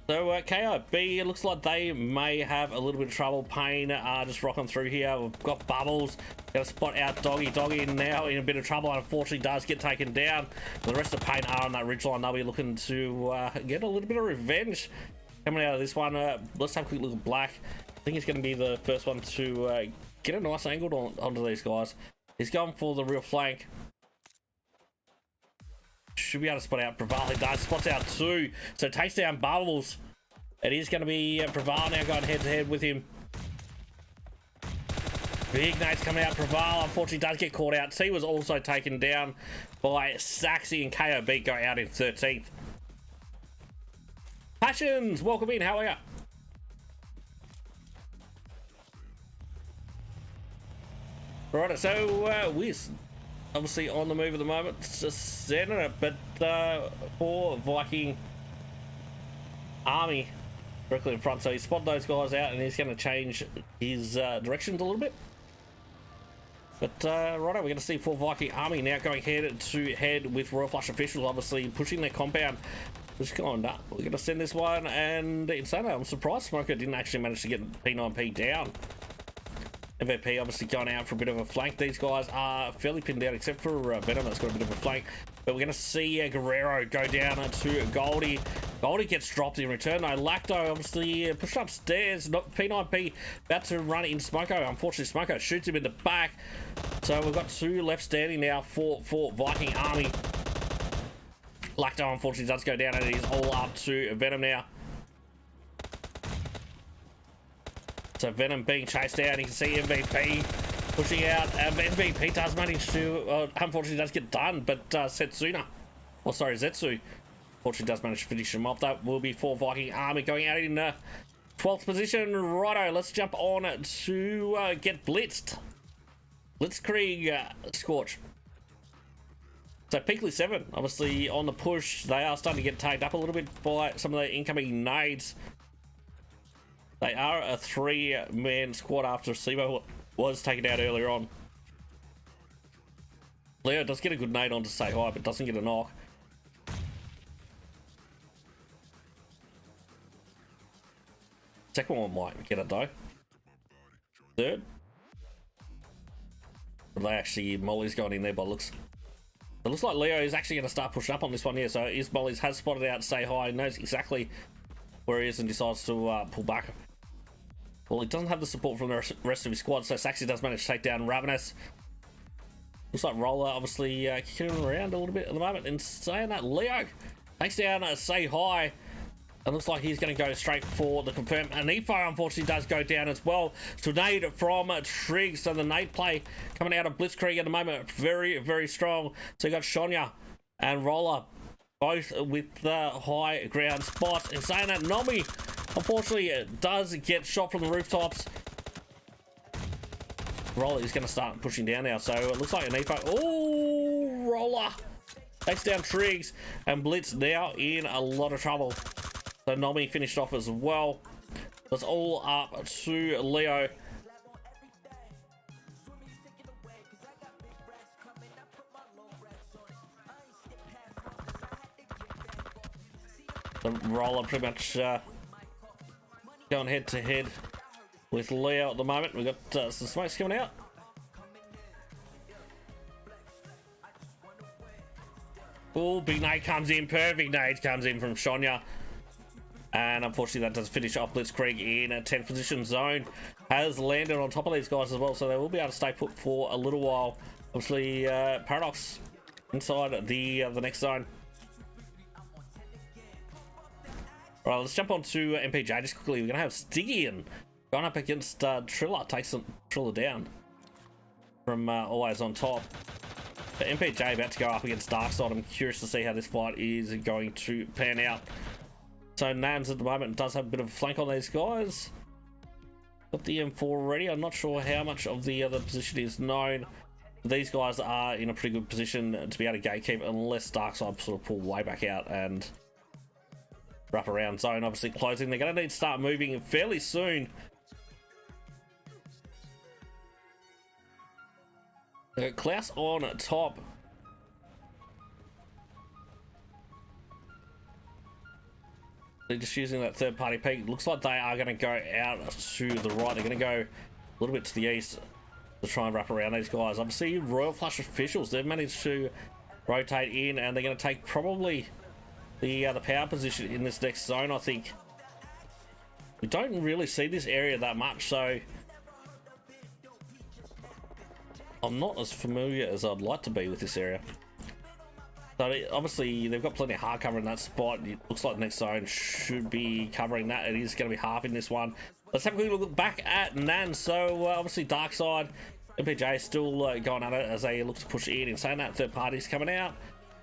So KIB, it looks like they may have a little bit of trouble. Payne just rocking through here. We've got Bubbles. Got to spot out Doggy. Doggy now in a bit of trouble. Unfortunately, does get taken down. The rest of Payne are on that ridgeline. They'll be looking to get a little bit of revenge coming out of this one. Let's have a quick look at Black. I think he's going to be the first one to get a nice angle onto these guys. He's going for the real flank. Should be able to spot out Preval. He does. Spots out 2. So takes down Bubbles. It is going to be Preval now going head to head with him. Big Nate's coming out. Preval unfortunately does get caught out. He was also taken down by Saxy, and KOB go out in 13th. Passions, welcome in. How are you? Right, so Wiz obviously on the move at the moment, just sending it, but for Viking army directly in front, so he spotted those guys out and he's going to change his directions a little bit. But righto, we're going to see 4 Viking army now going head to head with Royal Flush officials, obviously pushing their compound. Just going up. We're going to send this one, and in saying that, I'm surprised Smoker didn't actually manage to get P9P down. MVP obviously going out for a bit of a flank. These guys are fairly pinned down except for Venom that's got a bit of a flank. But we're going to see Guerrero go down to Goldie. Goldie gets dropped in return though. Lacto obviously pushed upstairs. P9P about to run in Smoko. Unfortunately Smoko shoots him in the back. So we've got 2 left standing now for Viking army. Lacto unfortunately does go down and it is all up to Venom now. So Venom being chased down, you can see MVP pushing out. MVP does manage to, unfortunately does get done, but Setsuna, oh sorry, Zetsu, unfortunately does manage to finish him off. That will be 4 Viking army going out in 12th position. Righto, let's jump on to get blitzed. Blitzkrieg Scorch. So Peakley 7, obviously on the push. They are starting to get tagged up a little bit by some of the incoming nades. They are a 3-man squad after Sibo was taken out earlier on. Leo does get a good nade on to say hi, but doesn't get a knock. Second one might get it though. Third. But they actually, Molly's going in there by looks. It looks like Leo is actually going to start pushing up on this one here. So is Molly's has spotted out to say hi, knows exactly where he is and decides to pull back. Well, he doesn't have the support from the rest of his squad, so Saxy does manage to take down Ravenous. Looks like Roller obviously kicking around a little bit at the moment. And saying that, Leo takes down Say Hi. And looks like he's going to go straight for the confirm. And Efo unfortunately does go down as well. So nade from Triggs. So the nade play coming out of Blitzkrieg at the moment, very, very strong. So you got Shonya and Roller both with the high ground spots. And saying that, Nomi unfortunately does get shot from the rooftops. Roller is going to start pushing down now. So it looks like an Efo. Oh, Roller takes down Triggs. And Blitz now in a lot of trouble. So Nomi finished off as well. That's all up to Leo. The Roller pretty much going head to head with Leo at the moment. We've got some smokes coming out. Oh, big nade comes in. Perfect nade comes in from Shonya. And unfortunately that does finish off Blitzkrieg in a 10th position. Zone has landed on top of these guys as well, so they will be able to stay put for a little while. Obviously Paradox inside the next zone. Alright, let's jump on to MPJ just quickly. We're going to have Stygian going up against Triller. Takes Triller down from always on top. But MPJ about to go up against Darkside. I'm curious to see how this fight is going to pan out. So Nans at the moment does have a bit of a flank on these guys. Got the M4 ready. I'm not sure how much of the other position is known. These guys are in a pretty good position to be able to gatekeep unless Darkside sort of pull way back out and wrap around. Zone obviously closing. They're going to need to start moving fairly soon. Klaus on top. They're just using that third party peak. Looks like they are going to go out to the right. They're going to go a little bit to the east to try and wrap around these guys. Obviously, Royal Flush officials, they've managed to rotate in and they're going to take probably the power position in this next zone, I think. We don't really see this area that much, so I'm not as familiar as I'd like to be with this area. So obviously they've got plenty of hard cover in that spot. It looks like the next zone should be covering that. It is going to be half in this one. Let's have a quick look back at Nan. So obviously Darkside, MPJ still going at it as they look to push in. In saying that, third party's coming out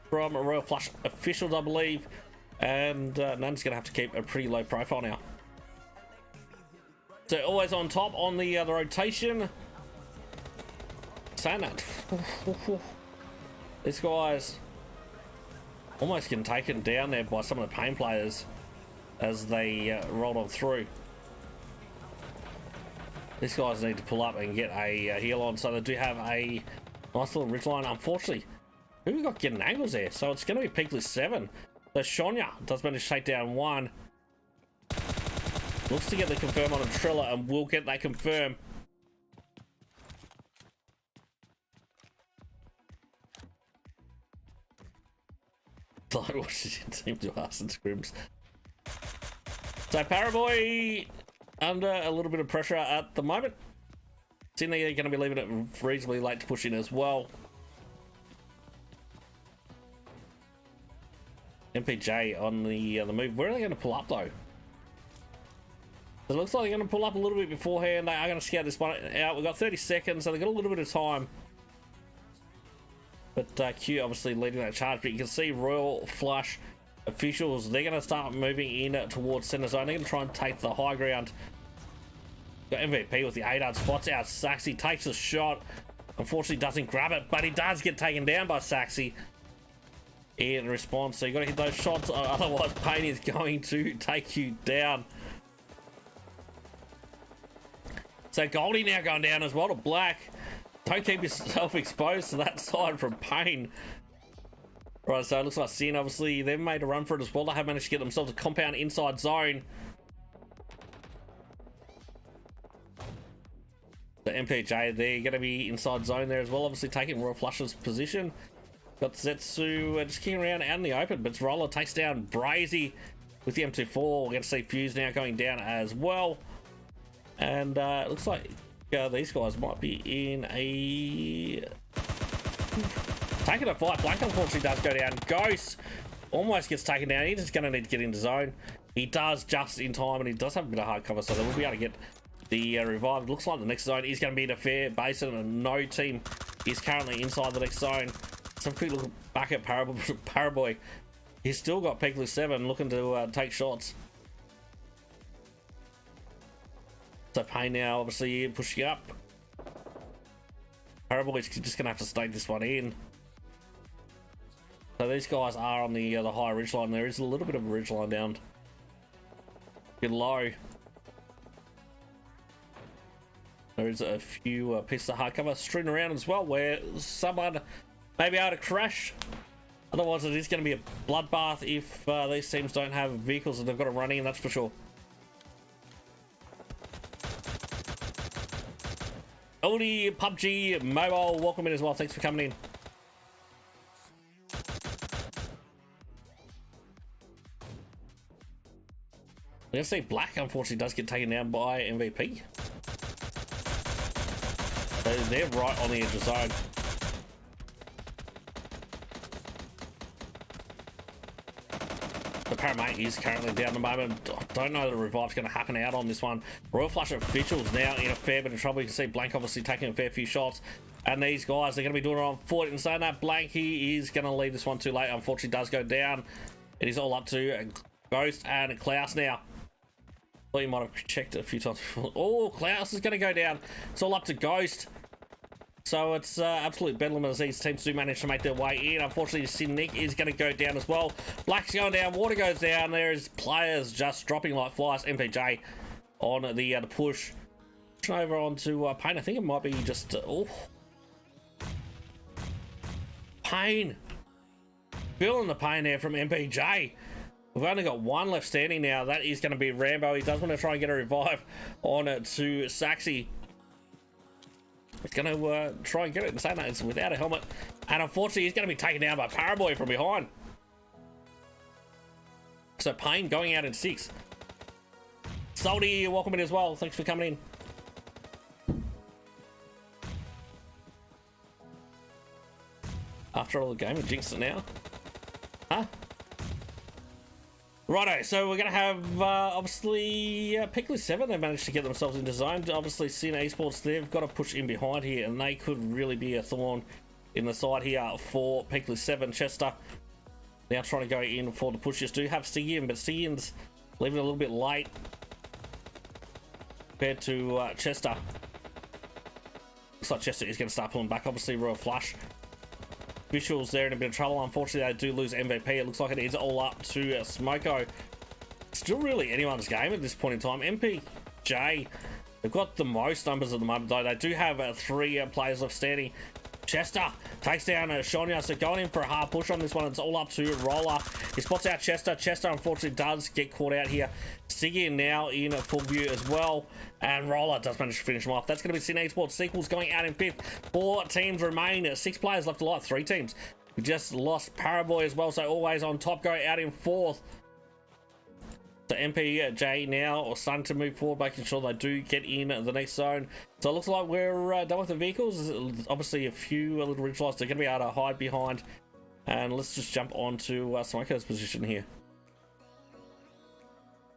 from a Royal Flush officials, I believe. And Nan's going to have to keep a pretty low profile now. So always on top on the rotation. Saying that, these guys almost getting taken down there by some of the pain players as they rolled on through. These guys need to pull up and get a heal on, so they do have a nice little ridge line. Unfortunately, who we got getting angles there? So it's going to be Peakless 7. So Shonya does manage to take down one. Looks to get the confirm on a Triller and will get that confirm. Like watching it seem to us and scrims. So Paraboy under a little bit of pressure at the moment. Seeing they're going to be leaving it reasonably late to push in as well. MPJ on the move. Where are they going to pull up though? It looks like they're going to pull up a little bit beforehand. They are going to scout this one out. We've got 30 seconds, so they've got a little bit of time. But Q obviously leading that charge, but you can see Royal Flush officials, they're going to start moving in towards center zone. They're going to try and take the high ground. Got MVP with the 8-yard spots out. Saxy takes a shot. Unfortunately doesn't grab it, but he does get taken down by Saxy in response. So you got to hit those shots, otherwise Payne is going to take you down. So Goldie now going down as well to Black. Don't keep yourself exposed to that side from Payne. Right, so it looks like Sin, obviously, they've made a run for it as well. They have managed to get themselves a compound inside zone. The MPJ, they're going to be inside zone there as well, obviously taking Royal Flush's position. Got Zetsu just kicking around out in the open, but Roller takes down Brazy with the M24. We're going to see Fuse now going down as well. And it looks like these guys might be in a... taking a fight. Blank unfortunately does go down. Ghost almost gets taken down. He's just going to need to get into zone. He does just in time, and he does have a bit of hard cover, so they will be able to get the revive. Looks like the next zone is going to be in a fair basin, and no team is currently inside the next zone. Some quick look back at Paraboy. He's still got Peakley 7 looking to take shots. So Payne now obviously pushing up. Paraboy's just going to have to stake this one in. So these guys are on the high ridge line. There is a little bit of a ridge line down below. There is a few pieces of hardcover strewn around as well, where someone may be able to crash. Otherwise, it is going to be a bloodbath if these teams don't have vehicles that they've got to run in, that's for sure. Oldie PUBG Mobile, welcome in as well. Thanks for coming in. I'm going to say Black, unfortunately, does get taken down by MVP. They're right on the edge of zone. The Paramount is currently down at the moment. I don't know the revive's going to happen out on this one. Royal Flush officials now in a fair bit of trouble. You can see Blank obviously taking a fair few shots. And these guys are going to be doing it on foot. And saying that, Blank, he is going to leave this one too late. Unfortunately, does go down. It is all up to Ghost and Klaus now. Thought you might have checked it a few times before. Oh, Klaus is going to go down. It's all up to Ghost. So it's absolute bedlam as these teams do manage to make their way in. Unfortunately, Sin Nick is going to go down as well. Black's going down, Water goes down. There's players just dropping like flies. MPJ on the push. Pushing over onto Payne. I think it might be just... oh. Payne. Feeling the pain there from MPJ. We've only got one left standing now. That is going to be Rambo. He does want to try and get a revive on it to Saxy. He's going to try and get it, and saying that it's without a helmet. And unfortunately, he's going to be taken down by Paraboy from behind. So Payne going out in 6. Salty, welcome in as well. Thanks for coming in. After all the game, we jinxed it now. Huh? Righto, so we're going to have, obviously, Peakley 7, they managed to get themselves into zone. Obviously, Sin Esports, they've got to push in behind here, and they could really be a thorn in the side here for Peakley 7. Chester now trying to go in for the pushes. Do have Stigian, but Stigian's leaving a little bit late compared to Chester. Looks like Chester is going to start pulling back. Obviously, Royal Flush. Visuals there in a bit of trouble. Unfortunately, they do lose MVP. It looks like it is all up to Smoko. Still really anyone's game at this point in time. MPJ, they've got the most numbers at the moment, though. They do have 3 players left standing. Chester takes down Oceania, so going in for a hard push on this one. It's all up to Roller. He spots out Chester. Chester, unfortunately, does get caught out here. Stigian now in full view as well. And Roller does manage to finish him off. That's going to be Sin Esports Sequels going out in 5th. 4 teams remain. 6 players left alive. 3 teams. We just lost Paraboy as well, so always on top, go out in 4th. So MPJ now starting to move forward, making sure they do get in the next zone. So it looks like we're done with the vehicles. Obviously a few little ridge lights they're going to be able to hide behind. And let's just jump on to Smoko's position here.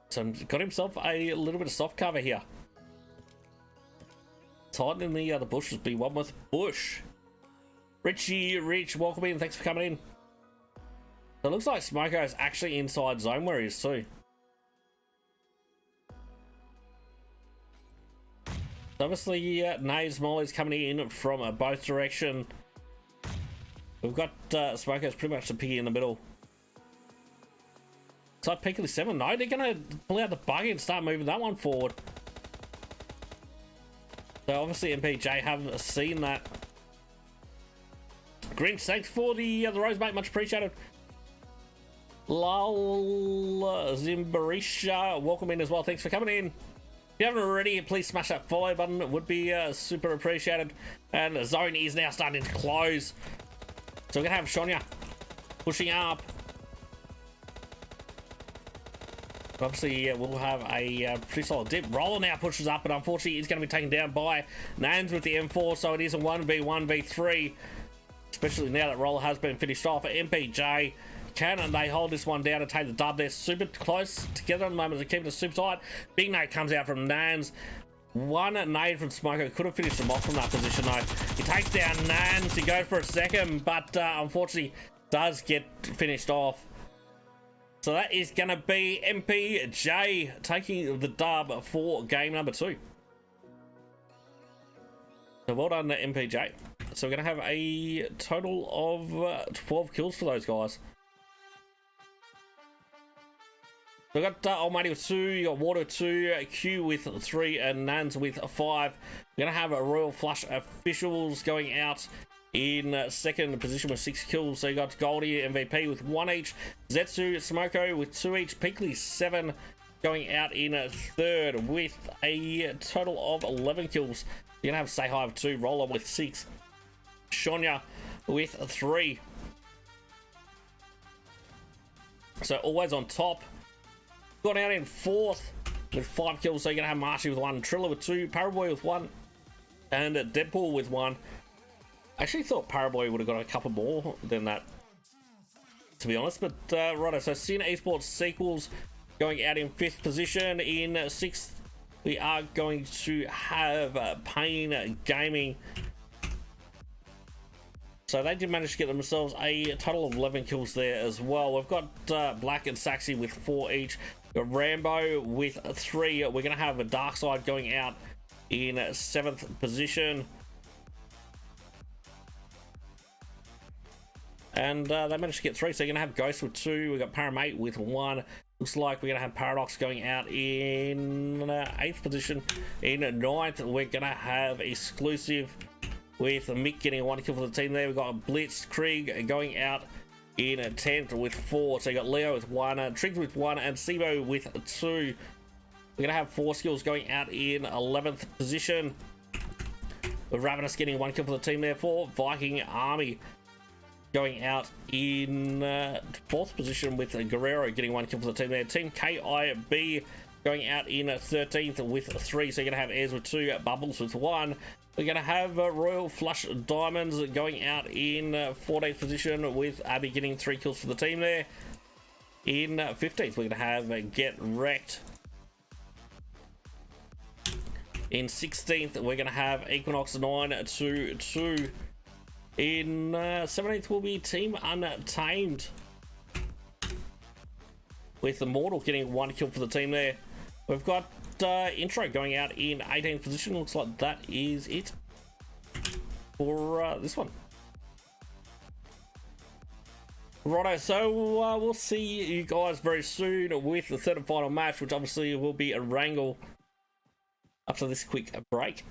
So got himself a little bit of soft cover here. Hiding in the bushes, be one with Bush. Richie, Rich, welcome in. Thanks for coming in. So it looks like Smoko is actually inside zone where he is too. So obviously, Nays Molly's coming in from both direction. We've got Smoko's pretty much the piggy in the middle. It's like Peakley 7. No, they're going to pull out the buggy and start moving that one forward. So obviously MPJ haven't seen that. Grinch, thanks for the rose, mate. Much appreciated. Lal Zimbarisha, welcome in as well. Thanks for coming in. If you haven't already, please smash that follow button. It would be super appreciated. And the zone is now starting to close. So we're going to have Oceania pushing up. Obviously, we'll have a pretty solid dip. Roller now pushes up, but unfortunately, he's going to be taken down by Nans with the M4. So it is a 1v1v3. Especially now that Roller has been finished off. MPJ, can they hold this one down and take the dub? They're super close together at the moment. They're keeping it super tight. Big nade comes out from Nans. One nade from Smoko. Could have finished him off from that position, though. He takes down Nans. He goes for a second, but unfortunately, does get finished off. So that is going to be MPJ taking the dub for game number 2. So well done to MPJ. So we're going to have a total of 12 kills for those guys. So we've got Almighty with 2, you got Water 2, Q with 3, and Nans with 5. We're going to have a Royal Flush officials going out in second position with 6 kills. So you got Goldie MVP with 1 each, Zetsu, Smoko with 2 each, Peakley 7 going out in third with a total of 11 kills. You're gonna have Say Hi with 2, Roller with 6, Oceania with 3. So always on top. Got out in fourth with 5 kills. So you're gonna have Marshy with 1, Triller with 2, Paraboy with 1, and Deadpool with 1. I actually thought Paraboy would have got a couple more than that, to be honest. But righto, so Sin Esports Sequels going out in 5th position. In 6th, we are going to have Pain Gaming. So they did manage to get themselves a total of 11 kills there as well. We've got Black and Saxy with 4 each. We've got Rambo with 3. We're going to have a Darkside going out in 7th position. And they managed to get 3, so you're going to have Ghost with 2. We've got Paramate with 1. Looks like we're going to have Paradox going out in 8th position. In 9th, we're going to have Exclusive with Mick getting 1 kill for the team there. We've got Blitz Krieg going out in 10th with 4. So you got Leo with 1, Triggs with 1, and Sibo with 2. We're going to have 4 skills going out in 11th position. With Ravenous getting 1 kill for the team there for Viking Army. Going out in 4th position with Guerrero getting 1 kill for the team there. Team KIB going out in 13th with 3. So you're going to have Airs with 2, Bubbles with 1. We're going to have Royal Flush Diamonds going out in 14th position with Abby getting 3 kills for the team there. In 15th, we're going to have Get Wrecked. In 16th, we're going to have Equinox 922. In 17th will be Team Untamed with Immortal getting 1 kill for the team there. We've got Intro going out in 18th position. Looks like that is it for this one. Righto, so we'll see you guys very soon with the 3rd and final match, which obviously will be a wrangle after this quick break.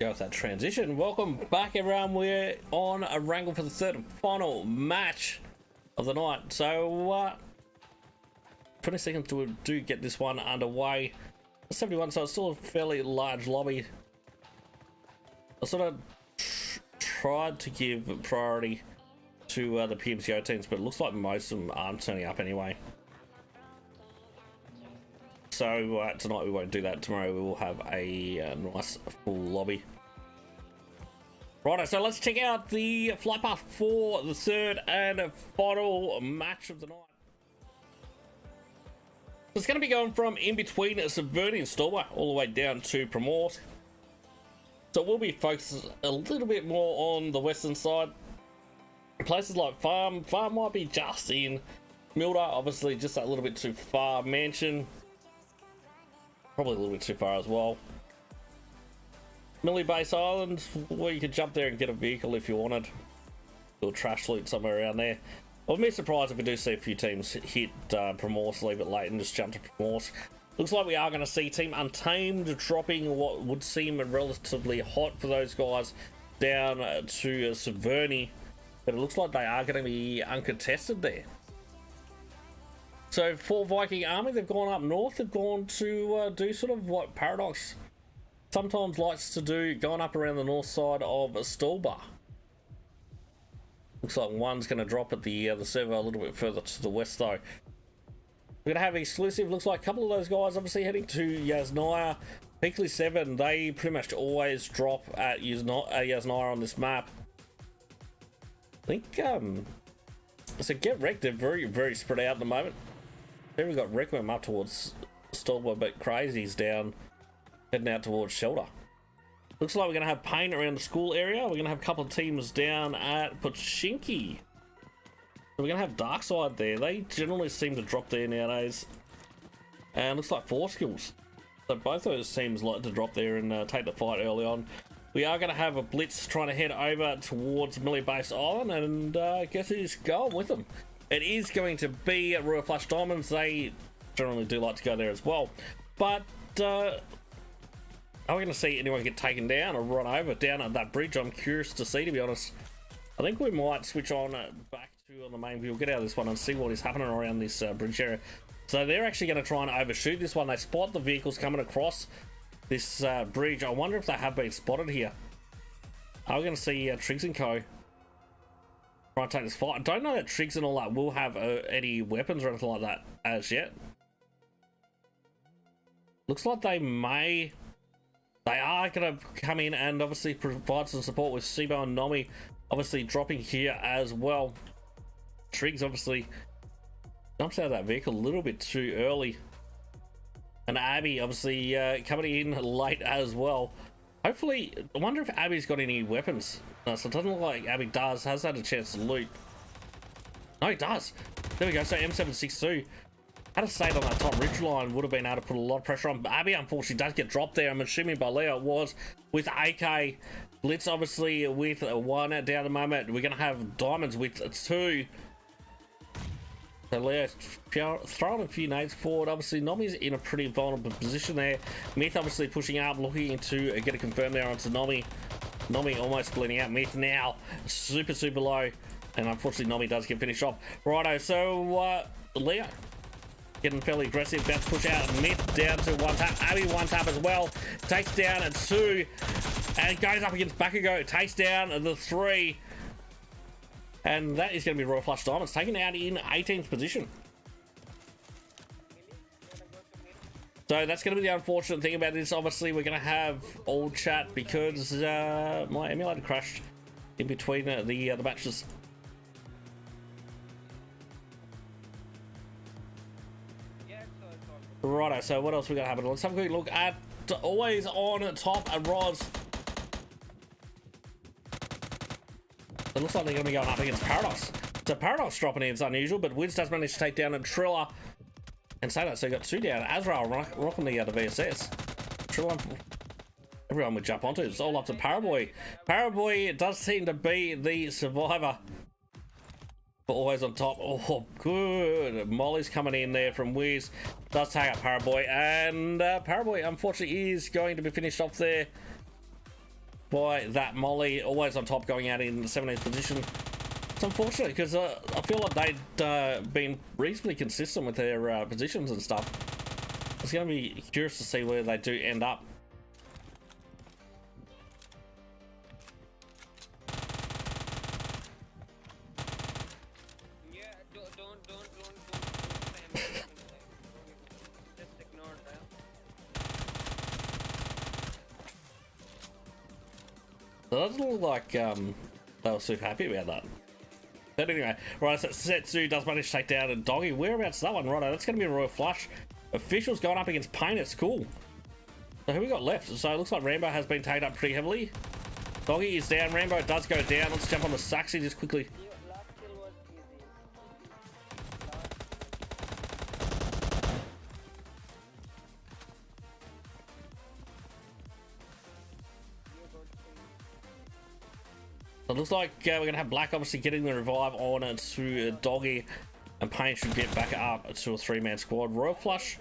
Go with that transition. Welcome back, everyone. We're on a wrangle for the third and final match of the night. So 20 seconds to do get this one underway. 71, so it's still a fairly large lobby. I sort of tried to give priority to the PUBG teams, but it looks like most of them aren't turning up anyway. So tonight we won't do that. Tomorrow we will have a nice full lobby. Righto, so let's check out the flight path for the third and final match of the night. So it's going to be going from in between Severny and Stolber all the way down to Primort. So we'll be focused a little bit more on the western side. Places like Farm might be just in. Milder, obviously just a little bit too far. Mansion, probably a little bit too far as well. Millie Base Island, where you could jump there and get a vehicle if you wanted. Do a trash loot somewhere around there. I wouldn't be surprised if we do see a few teams hit Primorse, leave it late and just jump to Primorse. Looks like we are going to see Team Untamed dropping what would seem relatively hot for those guys down to Severny. But it looks like they are going to be uncontested there. So for Viking Army, they've gone up north. They've gone to do sort of what Paradox sometimes likes to do, going up around the north side of Stolber. Looks like one's going to drop at the server a little bit further to the west though. We're going to have exclusive. Looks like a couple of those guys obviously heading to Yasnaya. Peakley 7, they pretty much always drop at Yasnaya on this map. I think, so Get Wrecked, they're very, very spread out at the moment. Then we've got Requiem up towards Stolber, but Crazy's down, heading out towards Shelter. Looks like we're going to have Pain around the school area. We're going to have a couple of teams down at Pochinki. We're going to have Darkside there. They generally seem to drop there nowadays. And looks like 4 skills. So both those teams like to drop there and take the fight early on. We are going to have a Blitz trying to head over towards Millie Base Island, and guess who's going with them? It is going to be Royal Flush Diamonds. They generally do like to go there as well. But are we going to see anyone get taken down or run over down at that bridge? I'm curious to see, to be honest. I think we might switch on back to on the main view. We'll get out of this one and see what is happening around this bridge area. So they're actually going to try and overshoot this one. They spot the vehicles coming across this bridge. I wonder if they have been spotted here. Are we going to see Triggs and Co. try and take this fight? I don't know that Triggs and all that will have any weapons or anything like that as yet. Looks like they may. They are going to come in and obviously provide some support with Sibo and Nomi obviously dropping here as well. Triggs obviously jumps out of that vehicle a little bit too early. And Abby obviously coming in late as well. Hopefully, I wonder if Abby's got any weapons. No, so it doesn't look like Abby has had a chance to loot. No, he does. There we go. So M762 had a state on that top ridge line, would have been able to put a lot of pressure on. But Abby unfortunately does get dropped there. I'm assuming by Leo it was with AK. Blitz obviously with 1 down at the moment. We're going to have Diamonds with 2. So Leo throwing a few nades forward. Obviously, Nomi's in a pretty vulnerable position there. Myth obviously pushing up, looking to get a confirm there onto Nomi. Nomi almost bleeding out. Myth now super, super low. And unfortunately, Nomi does get finished off. Righto, so Leo getting fairly aggressive. About to push out. Myth down to 1 tap. Abby 1 tap as well. Takes down at 2. And goes up against Bakugo. Takes down the 3. And that is going to be Royal Flush Diamonds taken out in 18th position. So that's going to be the unfortunate thing about this. Obviously, we're going to have all chat because my emulator crashed in between the matches. Righto, so what else we got happening? Let's have a quick look at always on top and Roz. It looks like they're going to be going up against Paradox. So Paradox dropping in is unusual, but Wiz does manage to take down a Triller and say that. So you got 2 down. Azrael rocking the VSS. Triller, everyone would jump onto. It's all up to Paraboy. Paraboy does seem to be the survivor. But always on top. Oh, good. Molly's coming in there from Wiz. Does take out Paraboy. And Paraboy, unfortunately, is going to be finished off there. by that Molly, always on top, going out in the 17th position. It's unfortunate because I feel like they'd been reasonably consistent with their positions and stuff. It's going to be curious to see where they do end up. So it doesn't look like they were super happy about that. But anyway, right, so Setsu does manage to take down a Doggy. Whereabouts that one? Righto, that's going to be a royal flush. Officials going up against Pain at school. So who we got left? So it looks like Rambo has been taken up pretty heavily. Doggy is down. Rambo does go down. Let's jump on the Saxy just quickly. It looks like we're going to have Black obviously getting the revive on it to Doggy, and Pain should get back up to a 3-man squad. Royal Flush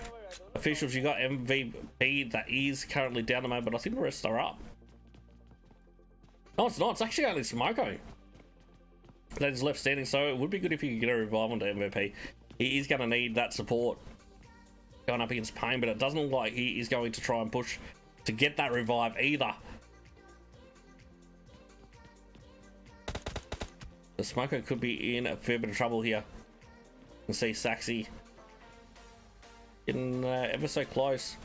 officials, you got MVP that is currently down the moment, but I think the rest are up. No, it's not. It's actually only Smoko that is left standing, so it would be good if you could get a revive onto MVP. He is going to need that support going up against Pain, but it doesn't look like he is going to try and push to get that revive either. The Smoko could be in a fair bit of trouble here. You can see Saxy getting ever so close.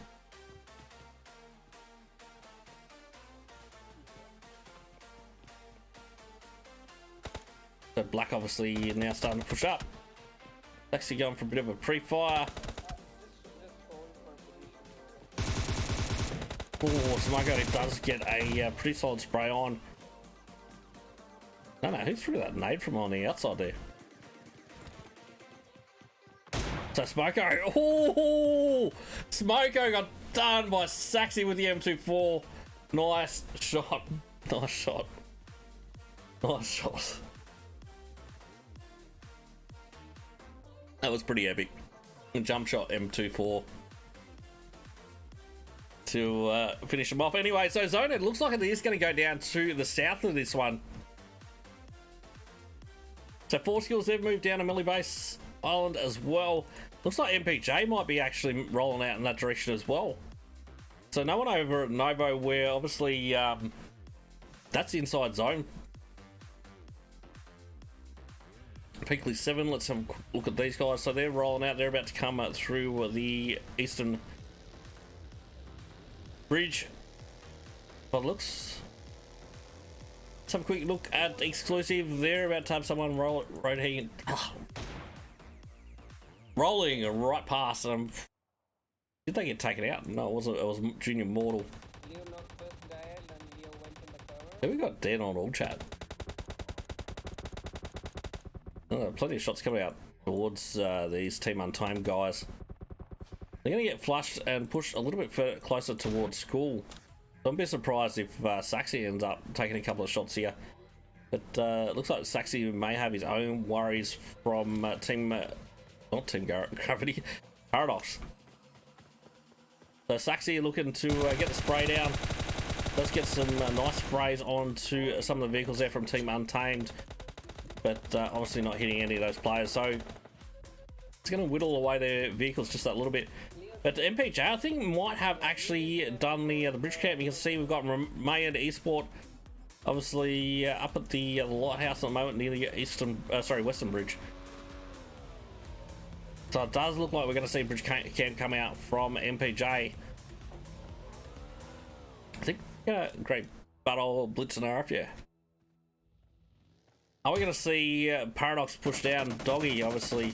So Black obviously now starting to push up. Saxy going for a bit of a pre-fire. Oh, Smoko does get a pretty solid spray on. No, who threw that nade from on the outside there? So Smoko, oh, Smoko got done by Saxy with the M24. Nice shot, nice shot, nice shot. That was pretty epic. Jump shot M24 to finish him off. Anyway, so Zone, it looks like it is going to go down to the south of this one. So 4 skills, they've moved down to Millie Base Island as well. Looks like MPJ might be actually rolling out in that direction as well. So no one over at Novo, where obviously that's the inside zone. Peakley 7, let's have a look at these guys. So they're rolling out, they're about to come through the eastern bridge. But it looks... Let's have a quick look at exclusive. They're about to have someone rolling right past them. Did they get taken out? No, it wasn't. It was Junior Mortal. Have we got dead on all chat? Plenty of shots coming out towards these Team Untamed guys. They're going to get flushed and pushed a little bit closer towards school. Don't be surprised if Saxy ends up taking a couple of shots here. But it looks like Saxy may have his own worries from not Team Gravity, Paradox. So Saxy looking to get the spray down. Let's get some nice sprays onto some of the vehicles there from Team Untamed. But obviously not hitting any of those players. So it's going to whittle away their vehicles just that little bit. But the MPJ, I think, might have actually done the bridge camp. You can see we've got May and Esport, obviously up at the lighthouse at the moment near the western bridge. So it does look like we're going to see bridge camp come out from MPJ. I think great battle blitz and RF, yeah. Are we going to see Paradox push down Doggy, obviously?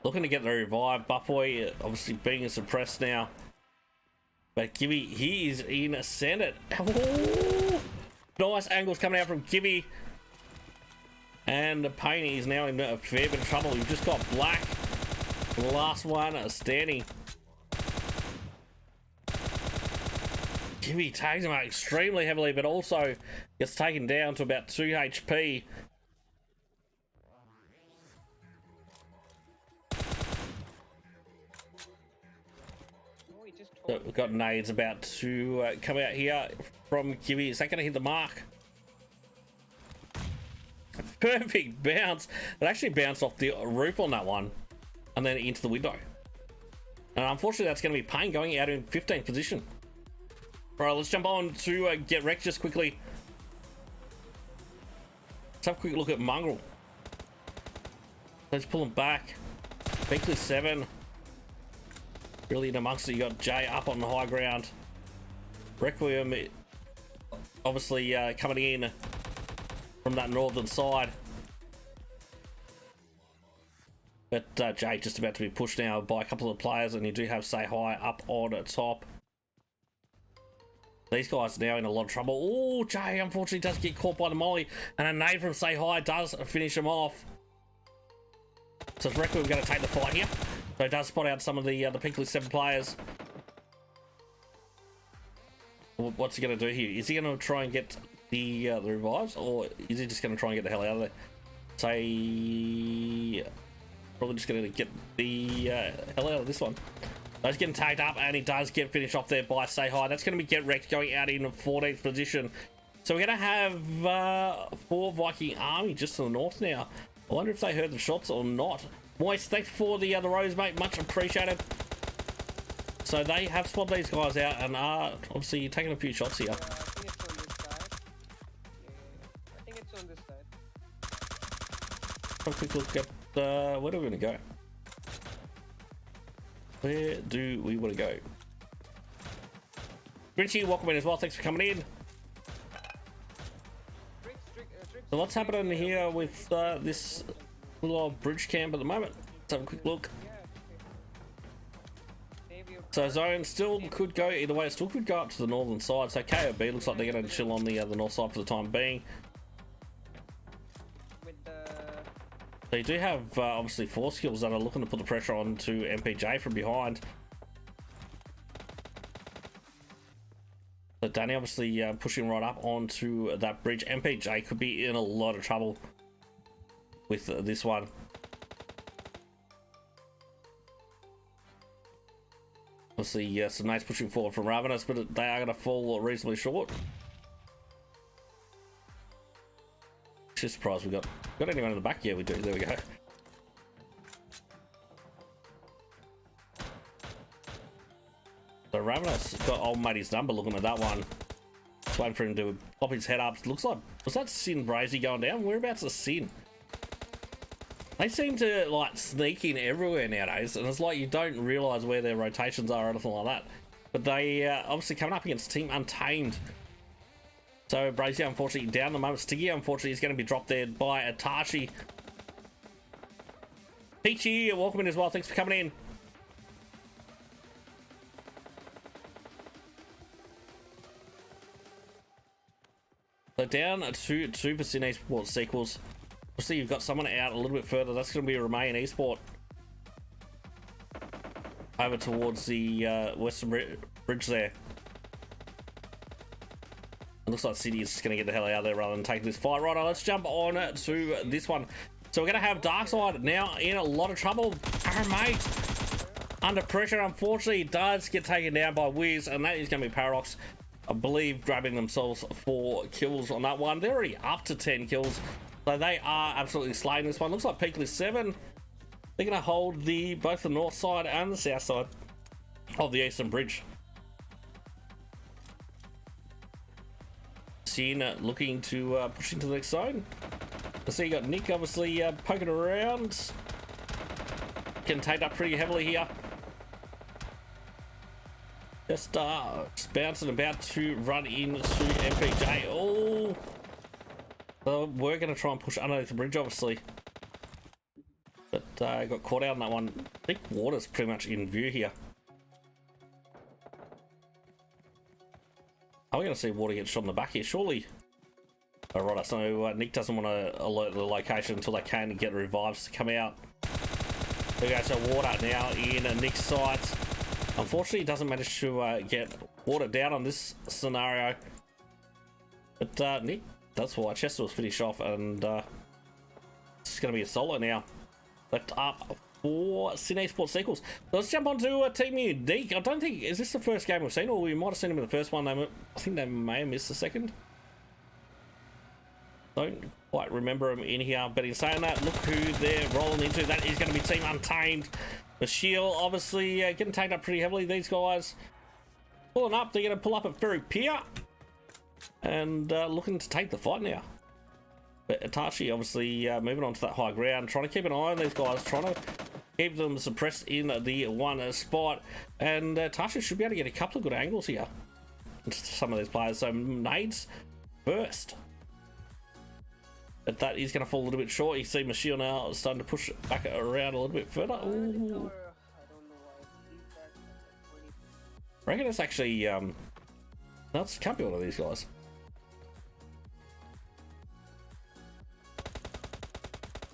Looking to get the revive. Buffboy obviously being suppressed now. But Gibby, he is in Senate. Oh, nice angles coming out from Gibby. And Pain is now in a fair bit of trouble. We've just got Black. The last one standing. Gibby tags him out extremely heavily, but also gets taken down to about 2 HP. We've got nades about to come out here from Gibby. Is that going to hit the mark? Perfect bounce. It actually bounced off the roof on that one and then into the window. And unfortunately, that's going to be Payne going out in 15th position. All right, let's jump on to get wrecked just quickly. Let's have a quick look at Mongrel. Let's pull him back. Beakley 7. Really in amongst it, you got Jay up on the high ground. Requiem obviously coming in from that northern side. But Jay just about to be pushed now by a couple of players, and you do have Say Hi up on top. These guys are now in a lot of trouble. Oh, Jay unfortunately does get caught by the molly, and a nade from Say Hi does finish him off. So it's Requiem going to take the fight here. So he does spot out some of the Pinkley 7 players. What's he going to do here? Is he going to try and get the revives, or is he just going to try and get the hell out of there? Say, probably just going to get the hell out of this one. So he's getting tagged up, and he does get finished off there by Say Hi. That's going to be Get Wrecked going out in 14th position. So we're going to have 4 Viking Army just to the north now. I wonder if they heard the shots or not. Moist, thanks for the rose, mate. Much appreciated. So they have spotted these guys out and are obviously taking a few shots here. I think it's on this side. Have a quick look at where do we want to go? Where do we want to go? Richie, welcome in as well. Thanks for coming in. So what's happening here with this little old bridge camp at the moment? Let's have a quick look. So zone still could go either way. It still could go up to the northern side. So KOB looks like they're going to chill on the north side for the time being. So you do have obviously 4 skills that are looking to put the pressure on to MPJ from behind. So Danny obviously pushing right up onto that bridge. MPJ could be in a lot of trouble with this one. Obviously, some nice pushing forward from Ravenous, but they are going to fall reasonably short. Just surprised we got anyone in the back. Yeah, we do. There we go. So Ravenous got old matey's number looking at that one. Just waiting for him to pop his head up. Looks like, was that Sin Brazy going down? Whereabouts is Sin? They seem to like sneak in everywhere nowadays, and it's like you don't realise where their rotations are or anything like that. But they obviously coming up against Team Untamed. So Brazy unfortunately down the moment. Stiggy unfortunately is going to be dropped there by Atashi. Peachy, welcome in as well. Thanks for coming in. So down to 2% esports sequels. Obviously you've got someone out a little bit further. That's going to be Remain Esport. Over towards the western bridge there. It looks like City is just going to get the hell out of there rather than take this fight. Right, let's jump on to this one. So we're going to have Darkside now in a lot of trouble. Our mate under pressure, unfortunately, does get taken down by Wiz, and that is going to be Paradox, I believe, grabbing themselves 4 kills on that one. They're already up to 10 kills, so they are absolutely slaying this one. Looks like Peakley 7. They're going to hold both the north side and the south side of the eastern bridge. Sin looking to push into the next zone. I see you got Nick obviously poking around. Can take up pretty heavily here. Just bouncing about to run into MPJ. Oh, we're going to try and push underneath the bridge, obviously. But got caught out on that one. I think water's pretty much in view here. Are we going to see water get shot in the back here? Surely. Oh, right, so Nick doesn't want to alert the location until they can get revives to come out. There we go, so water now in Nick's sights. Unfortunately, he doesn't manage to get water down on this scenario. But Nick, that's why Chester was finished off, and it's going to be a solo now. Left up for Cine Sports sequels. Let's jump on to Team Unique. I don't think, is this the first game we've seen, or we might have seen them in the first one. I think they may have missed the second. Don't quite remember them in here, but in saying that, look who they're rolling into. That is going to be Team Untamed. The Shield obviously getting taken up pretty heavily. These guys pulling up. They're going to pull up at Ferry Pier and looking to take the fight now. But Itachi obviously moving on to that high ground, trying to keep an eye on these guys, trying to keep them suppressed in the one spot. And Itachi should be able to get a couple of good angles here into some of these players. So nades first. But that is going to fall a little bit short. You see Michelle now starting to push it back around a little bit further. Ooh. I reckon it's actually that's can't be one of these guys.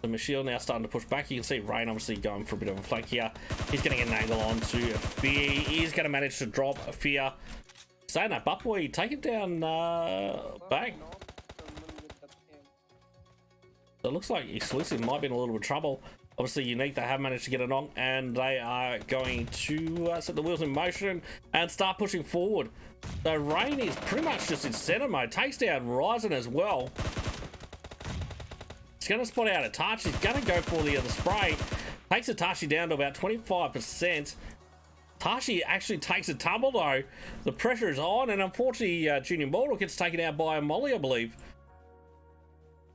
The Michelle now starting to push back. You can see Rain obviously going for a bit of a flank here. He's going to get an angle on to Fear. He's going to manage to drop Fear. Saying that, Buckboy, take it down back. So it looks like Exclusive might be in a little bit of trouble. Obviously Unique, they have managed to get a knock, and they are going to set the wheels in motion and start pushing forward. So Rain is pretty much just in center mode. Takes down Ryzen as well. He's going to spot out Itachi. He's going to go for the other spray. Takes Itachi down to about 25%. Itachi actually takes a tumble though. The pressure is on, and unfortunately Junior Mortal gets taken out by a Molly, I believe.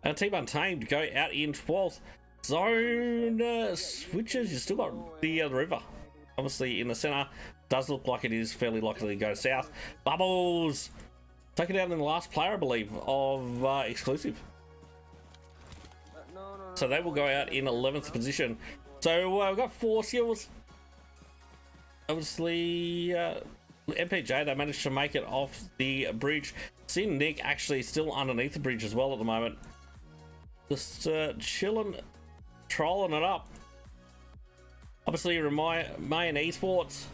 And Team Untamed go out in 12th. Zone switches. You still got the river. Obviously in the center. Does look like it is fairly likely to go south. Bubbles taken down in the last player, I believe, of Exclusive. So they will go out in 11th position. So we've got 4 skills. Obviously MPJ, they managed to make it off the bridge. See Nick actually still underneath the bridge as well at the moment. Just chilling, trolling it up. Obviously, Mayan Esports.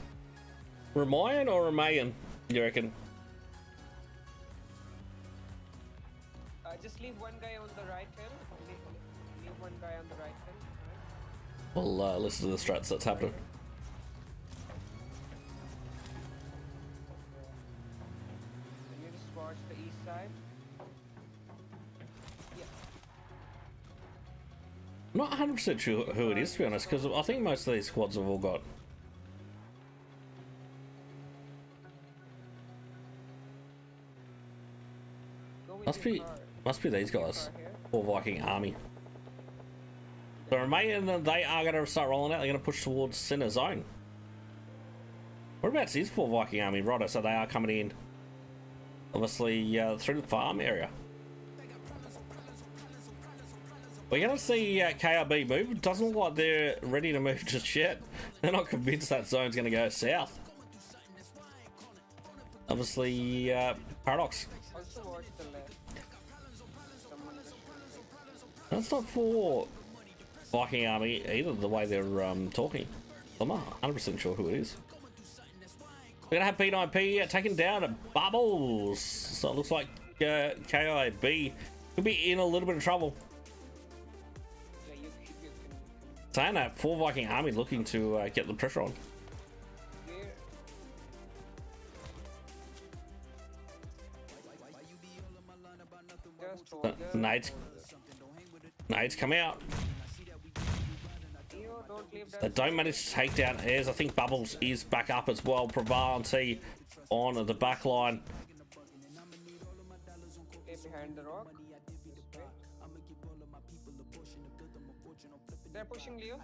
Ramayan or Ramayan, you reckon? Just leave one guy on the right hill. Leave one guy on the right hill. We'll listen to the strats that's happening. You need to watch the east side. I'm not 100% sure who it is, to be honest, because I think most of these squads have all got. Must be these guys. Or Viking Army. So Remain, they are going to start rolling out. They're going to push towards center zone. Whereabouts is for Viking Army? Righto, so they are coming in. Obviously through the farm area. We're going to see KRB move. It doesn't look like they're ready to move just yet. They're not convinced that zone's going to go south. Obviously, Paradox. Also watch the left. That's not for Viking Army either, the way they're talking. I'm not 100% sure who it is. We're going to have P9P taken down at Bubbles. So it looks like KIB could be in a little bit of trouble. Saying that, 4 Viking Army looking to get the pressure on. Nades come out. They don't manage to take down Airs. I think Bubbles is back up as well. Pravanti on the back line. Behind the rock. They're pushing Leo.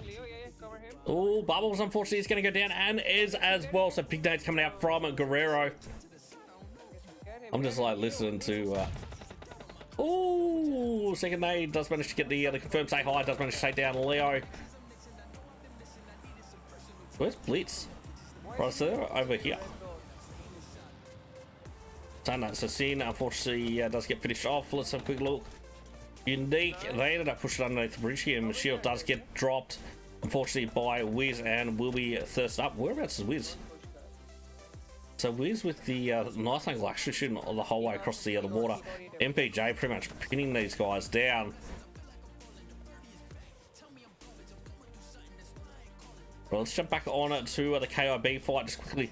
Yeah, cover him. Oh, Bubbles unfortunately is going to go down, and is as well. So big nade's coming out from Guerrero. I'm just like listening to. Oh, second nade does manage to get the confirmed say hi. Does manage to take down Leo. Where's Blitz? Right, so over here. So Sin unfortunately does get finished off. Let's have a quick look. Unique, they ended up pushing underneath the bridge here, and Shield does get dropped, unfortunately, by Wiz, and will be thirsted up. Whereabouts is Wiz? So Wiz with the nice angle, actually shooting the whole way across the water. MPJ pretty much pinning these guys down. Well, let's jump back on it to the KIB fight just quickly.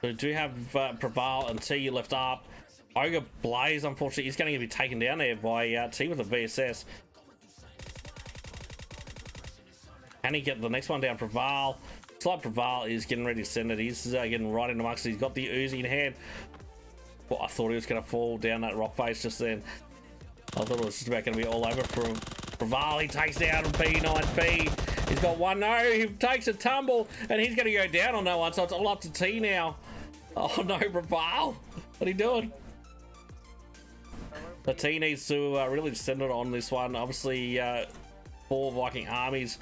So we do have Prevail and T left up. Ogre Blaze, unfortunately, is going to be taken down there by T with a VSS. Can he get the next one down? Prevail. It's like Prevail is getting ready to send it. He's getting right into amongst it. He's got the Uzi in hand. Well, I thought he was going to fall down that rock face just then. I thought it was just about going to be all over for him. Prevail, he takes down B9B. He's got one. No, he takes a tumble, and he's going to go down on that one. So it's all up to T now. Oh no, Prevail. What are you doing? The T needs to really send it on this one. Obviously, 4 Viking armies.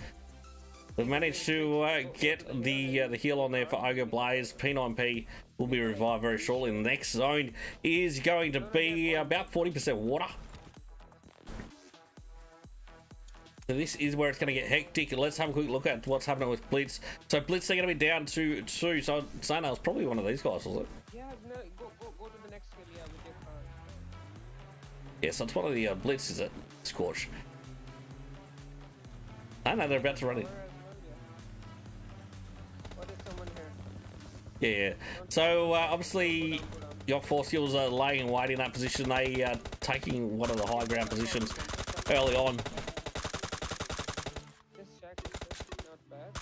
They've managed to get the heal on there for Ogre Blaze. P9P will be revived very shortly. The next zone is going to be about 40% water. So this is where it's going to get hectic. Let's have a quick look at what's happening with Blitz. So Blitz, they're going to be down to 2. So I'm saying that was probably one of these guys, was it? Yeah, no, go to the next skill, yeah, with your car. Yeah, so it's one of the Blitz, is it? Scorch. I know they're about to run it. What is someone here? Yeah. So obviously your 4 skills are laying in wait in that position. They are taking one of the high ground positions early on. This shack is not bad.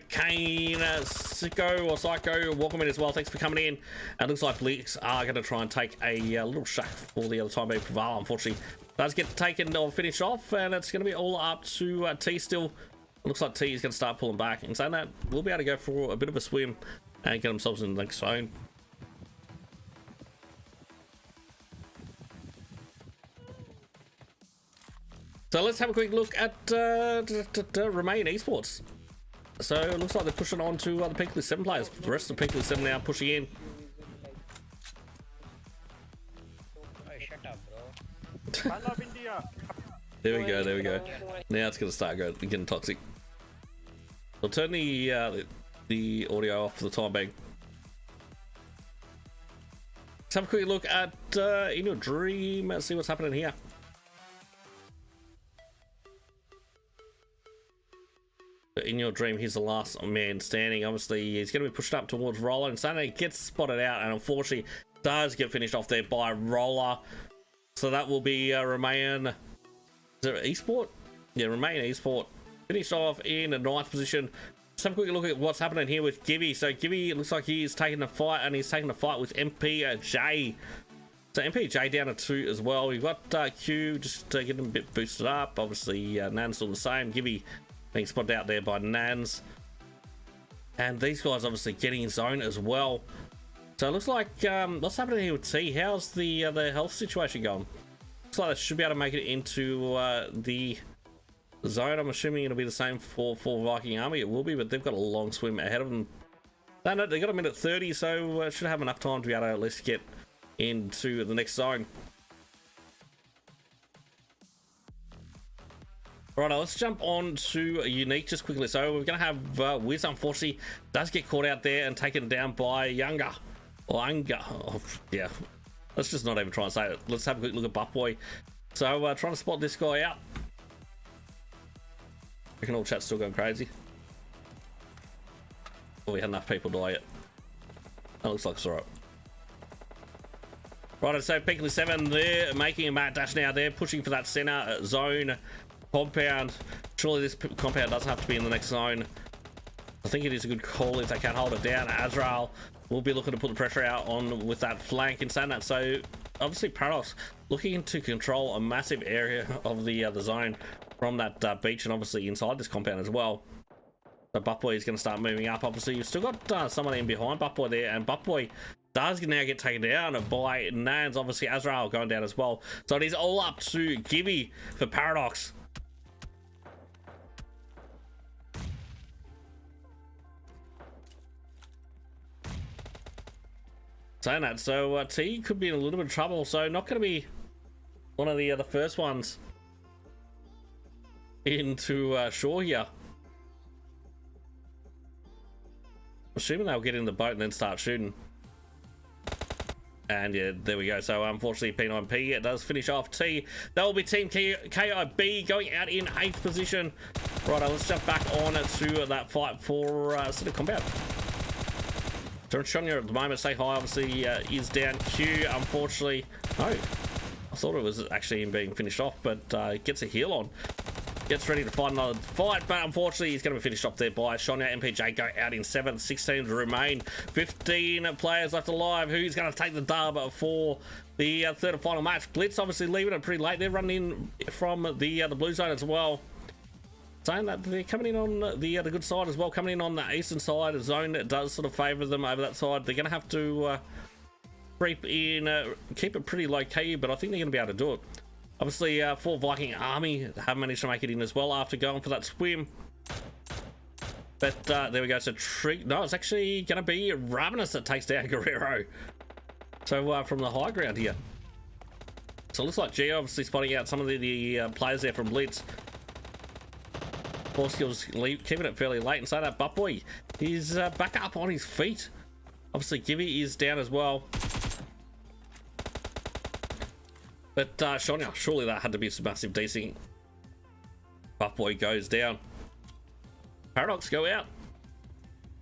Cocaine, Sicko or Psycho, welcome in as well. Thanks for coming in. And looks like Blitz are going to try and take a little shack for the other time being Prevail. Unfortunately, does get taken or finished off, and it's going to be all up to T still. It looks like T is going to start pulling back. And saying that, we'll be able to go for a bit of a swim and get themselves in the next zone. So let's have a quick look at Remain Esports. So it looks like they're pushing on to the Pinkley 7 players. The rest of the Pinkley 7 now pushing in. Oh, shut up, bro. I love India. There we go, there we go. Now it's going to start getting toxic. I'll turn the audio off for the time being. Let's have a quick look at In Your Dream. Let's see what's happening here. In Your Dream, he's the last man standing. Obviously, he's going to be pushed up towards Roller, and Sunday gets spotted out, and unfortunately does get finished off there by Roller. So that will be Remain. Is it Esport? Yeah, Remain Esport. Finished off in a 9th position. Let's have a quick look at what's happening here with Gibby. So Gibby looks like he's taking the fight, and he's taking the fight with MPJ. So MPJ down to 2 as well. We've got Q just getting a bit boosted up. Obviously, Nan's still the same. Gibby being spotted out there by Nans. And these guys obviously getting in zone as well. So it looks like, what's happening here with T? How's the health situation going? Looks like they should be able to make it into the zone. I'm assuming it'll be the same for Viking Army. It will be, but they've got a long swim ahead of them. No, they got a minute 30, so should have enough time to be able to at least get into the next zone. Right, let's jump on to Unique just quickly. So we're going to have Wiz, unfortunately, does get caught out there and taken down by Younger. Or Unger. Oh, yeah. Let's just not even try and say it. Let's have a quick look at Buffboy. So trying to spot this guy out. I reckon all chat's still going crazy. Oh, we had enough people die yet. That looks like it's alright. Right, so Pinkley 7, they're making a mad dash now. They're pushing for that center zone compound. Surely this compound doesn't have to be in the next zone. I think it is a good call if they can't hold it down. Azrael will be looking to put the pressure out on with that flank and saying that. So obviously Paradox looking to control a massive area of the zone from that beach, and obviously inside this compound as well. So Buffboy is going to start moving up. Obviously you've still got someone in behind Buffboy there, and Buffboy does now get taken down by Nans. Obviously Azrael going down as well. So it is all up to Gibby for Paradox. Saying that, so T could be in a little bit of trouble. So not going to be one of the first ones into shore here. Assuming they'll get in the boat and then start shooting. And yeah, there we go. So unfortunately, P9P it does finish off T. That will be Team KIB going out in 8th position. Right, let's jump back on to that fight for Center Combat. So Oceania at the moment, say hi, obviously is down. Q, unfortunately, no. I thought it was actually him being finished off, but gets a heal on. Gets ready to fight another fight, but unfortunately he's going to be finished off there by Oceania. MPJ go out in 7th, 16 to remain. 15 players left alive. Who's going to take the dub for the third and final match? Blitz obviously leaving it pretty late. They're running in from the blue zone as well. Saying that they're coming in on the good side as well, coming in on the eastern side. The zone does sort of favour them over that side. They're going to have to creep in, keep it pretty low key, but I think they're going to be able to do it. Obviously, for Viking Army have managed to make it in as well after going for that swim. But there we go. So no, it's actually going to be Ravenous that takes down Guerrero. So from the high ground here. So it looks like Geo obviously spotting out some of the players there from Blitz. Force skills keeping it fairly late, and so that Butt Boy is back up on his feet. Obviously, Gibby is down as well. But Oceania, surely that had to be some massive decing. Butt Boy goes down. Paradox go out.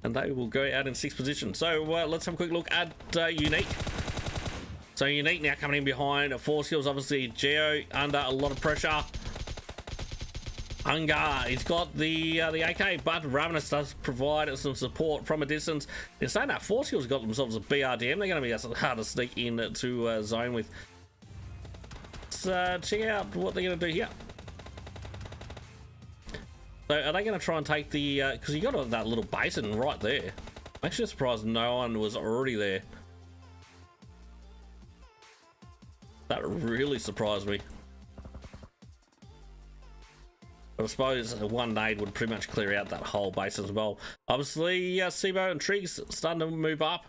And they will go out in 6th position. So let's have a quick look at Unique. So Unique now coming in behind. Force skills, obviously Geo under a lot of pressure. Ungar, he's got the AK, but Ravenous does provide some support from a distance. They're saying that Force skills got themselves a BRDM. They're going to be hard to sneak in to zone with. Let's check out what they're going to do here. So are they going to try and take the... because you got that little basin right there. I'm actually surprised no one was already there. That really surprised me. But I suppose one nade would pretty much clear out that whole base as well. Obviously, Sibo and Triggs starting to move up.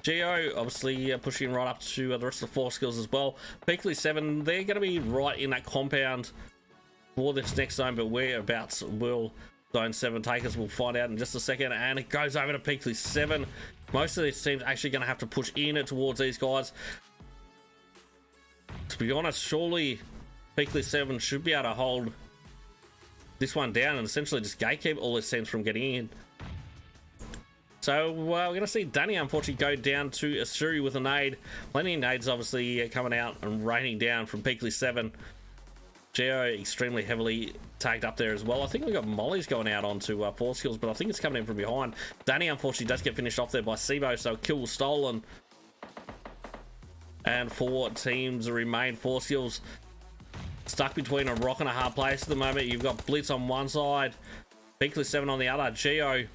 Geo obviously pushing right up to the rest of the Force skills as well. Peakley 7, they're going to be right in that compound for this next zone, but whereabouts will Zone 7 take us? We'll find out in just a second. And it goes over to Peakley 7. Most of these teams actually going to have to push in towards these guys. To be honest, surely Peakley 7 should be able to hold this one down and essentially just gatekeep all these teams from getting in. So we're going to see Danny unfortunately go down to Asuri with a nade. Plenty of nades obviously coming out and raining down from Peakley 7. Geo extremely heavily tagged up there as well. I think we got Molly's going out onto Force skills, but I think it's coming in from behind. Danny unfortunately does get finished off there by Sibo, so kill stolen. And 4 teams remain. Force skills stuck between a rock and a hard place at the moment. You've got Blitz on one side, Peakley 7 on the other. Geo,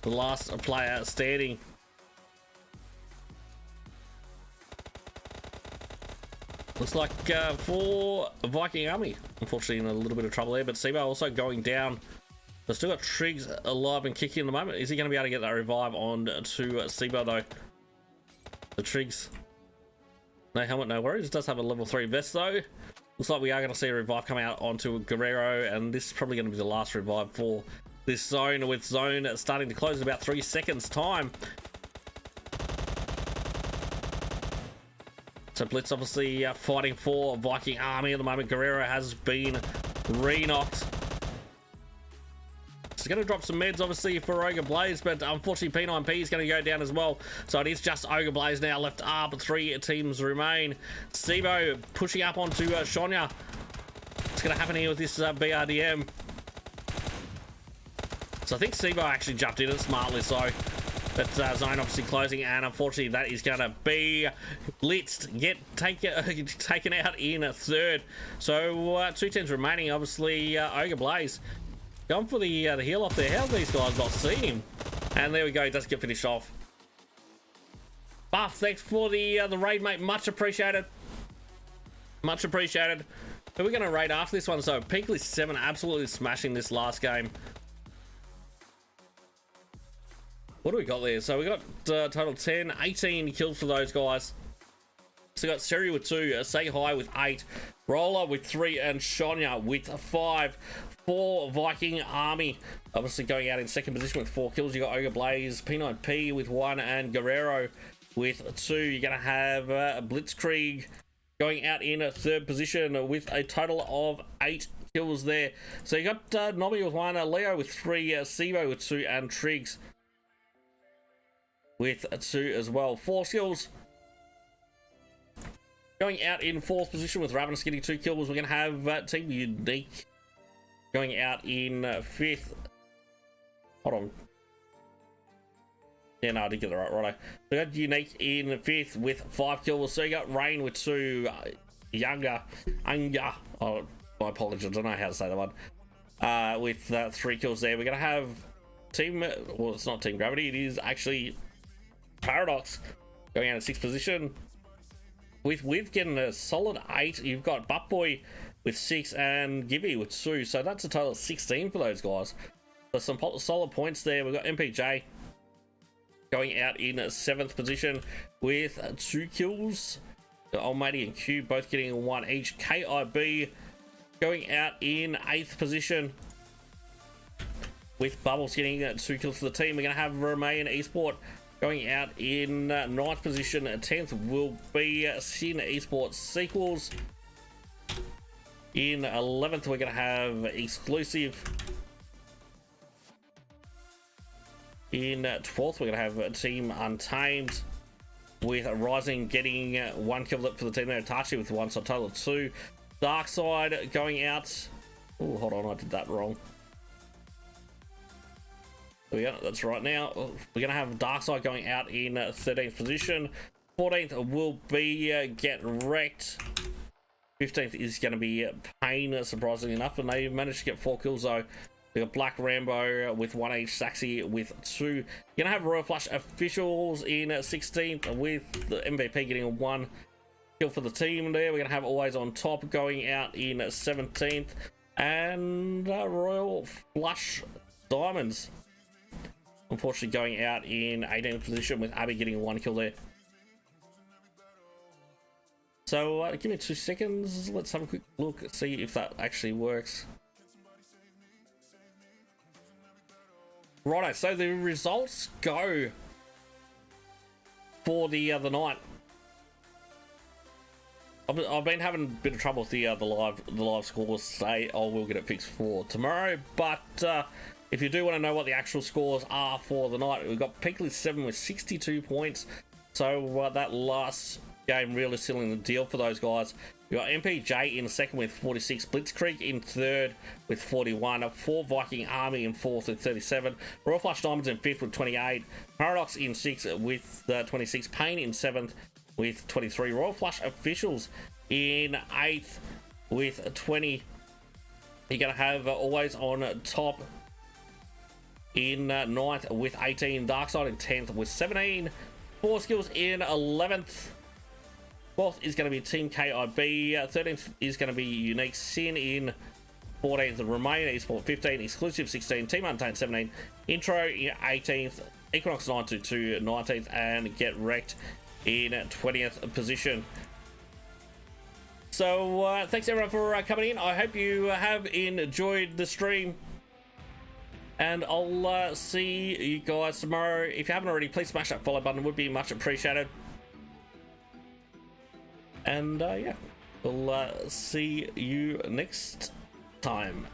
the last player standing. Looks like for Viking Army, unfortunately in a little bit of trouble there, but Sibo also going down. They've still got Triggs alive and kicking in the moment. Is he going to be able to get that revive on to Sibo though? The Triggs, no helmet, no worries. Does have a level 3 vest though. Looks like we are going to see a revive come out onto Guerrero, and this is probably going to be the last revive for this zone, with zone starting to close in about 3 seconds time. So Blitz obviously fighting for Viking Army at the moment. Guerrero has been re-knocked. It's going to drop some meds obviously for Ogre Blaze, but unfortunately P9P is going to go down as well. So it is just Ogre Blaze now left up. 3 teams remain. Sibo pushing up onto Oceania. What's going to happen here with this BRDM? So I think Sibo actually jumped in it smartly, so but zone obviously closing, and unfortunately that is going to be blitzed, taken out in a third. So 2 teams remaining. Obviously Ogre Blaze going for the heal off there. How's these guys not seen him? And there we go, he does get finished off. Buff, thanks for the raid, mate. Much appreciated. Much appreciated. Who are we going to raid after this one? So Peakley 7 absolutely smashing this last game. What do we got there? So we got total 10, 18 kills for those guys. So we got Seri with 2, Say Hi with 8, Roller with 3, and Shonya with 5 for Viking Army. Obviously going out in second position with 4 kills. You got Ogre Blaze, P9P with 1, and Guerrero with 2. You're going to have Blitzkrieg going out in a 3rd position with a total of 8 kills there. So you got Nobby with 1, Leo with 3, Sivo with 2, and Triggs with 2 as well. 4 kills. Going out in 4th position with Ravenous getting 2 kills. We're going to have Team Unique going out in 5th. Hold on. Yeah, no, I did get it right, righto. We got Unique in 5th with 5 kills. So you got Rain with 2, Anga. Oh, my apologies, I don't know how to say that one. With 3 kills there. We're going to have Team, well, it's not Team Gravity, it is actually Paradox going out in 6th position. With getting a solid 8, you've got Buttboy with 6 and Gibby with 2. So that's a total of 16 for those guys. So some solid points there. We've got MPJ going out in 7th position with 2 kills. Almighty and Q both getting 1 each. KIB going out in 8th position with Bubbles getting 2 kills for the team. We're going to have Remain Esport going out in 9th position. 10th will be Sin Esports Sequels. In 11th, we're going to have Exclusive. In 12th, we're going to have Team Untamed with Rising getting 1 kill for the team there. Tachi with 1, so a total of 2. Darkside going out. Oh, hold on, I did that wrong. There we go, that's right now. We're going to have Darkside going out in 13th position. 14th will be Get Wrecked. 15th is going to be Pain, surprisingly enough, and they managed to get 4 kills though. We got Black Rambo with 1 each, Saxy with 2. You're gonna have Royal Flush Officials in 16th with the MVP getting 1 kill for the team there. We're gonna have Always on Top going out in 17th, and Royal Flush Diamonds unfortunately going out in 18th position with Abby getting 1 kill there. So give me 2 seconds. Let's have a quick look, see if that actually works. Righto, so the results go for the night. I've been having a bit of trouble with the live scores today. I will get it fixed for tomorrow. But if you do want to know what the actual scores are for the night, we've got Peakley 7 with 62 points. So that last game really sealing the deal for those guys. We got MPJ in 2nd with 46, Blitzkrieg in 3rd with 41, 4 Viking Army in 4th with 37, Royal Flush Diamonds in 5th with 28, Paradox in 6th with 26, Pain in 7th with 23, Royal Flush Officials in 8th with 20. You're going to have Always on Top in 9th with 18, Darkside in 10th with 17, 4 Skills in 11th. 12th is going to be Team KIB, 13th is going to be Unique Sin in 14th, Remain Esport 15, Exclusive 16, Team Untamed 17, Intro in 18th, Equinox 922 19th, and Get Wrecked in 20th position. So thanks everyone for coming in. I hope you have enjoyed the stream, and I'll see you guys tomorrow. If you haven't already, please smash that follow button, it would be much appreciated. And yeah, we'll see you next time.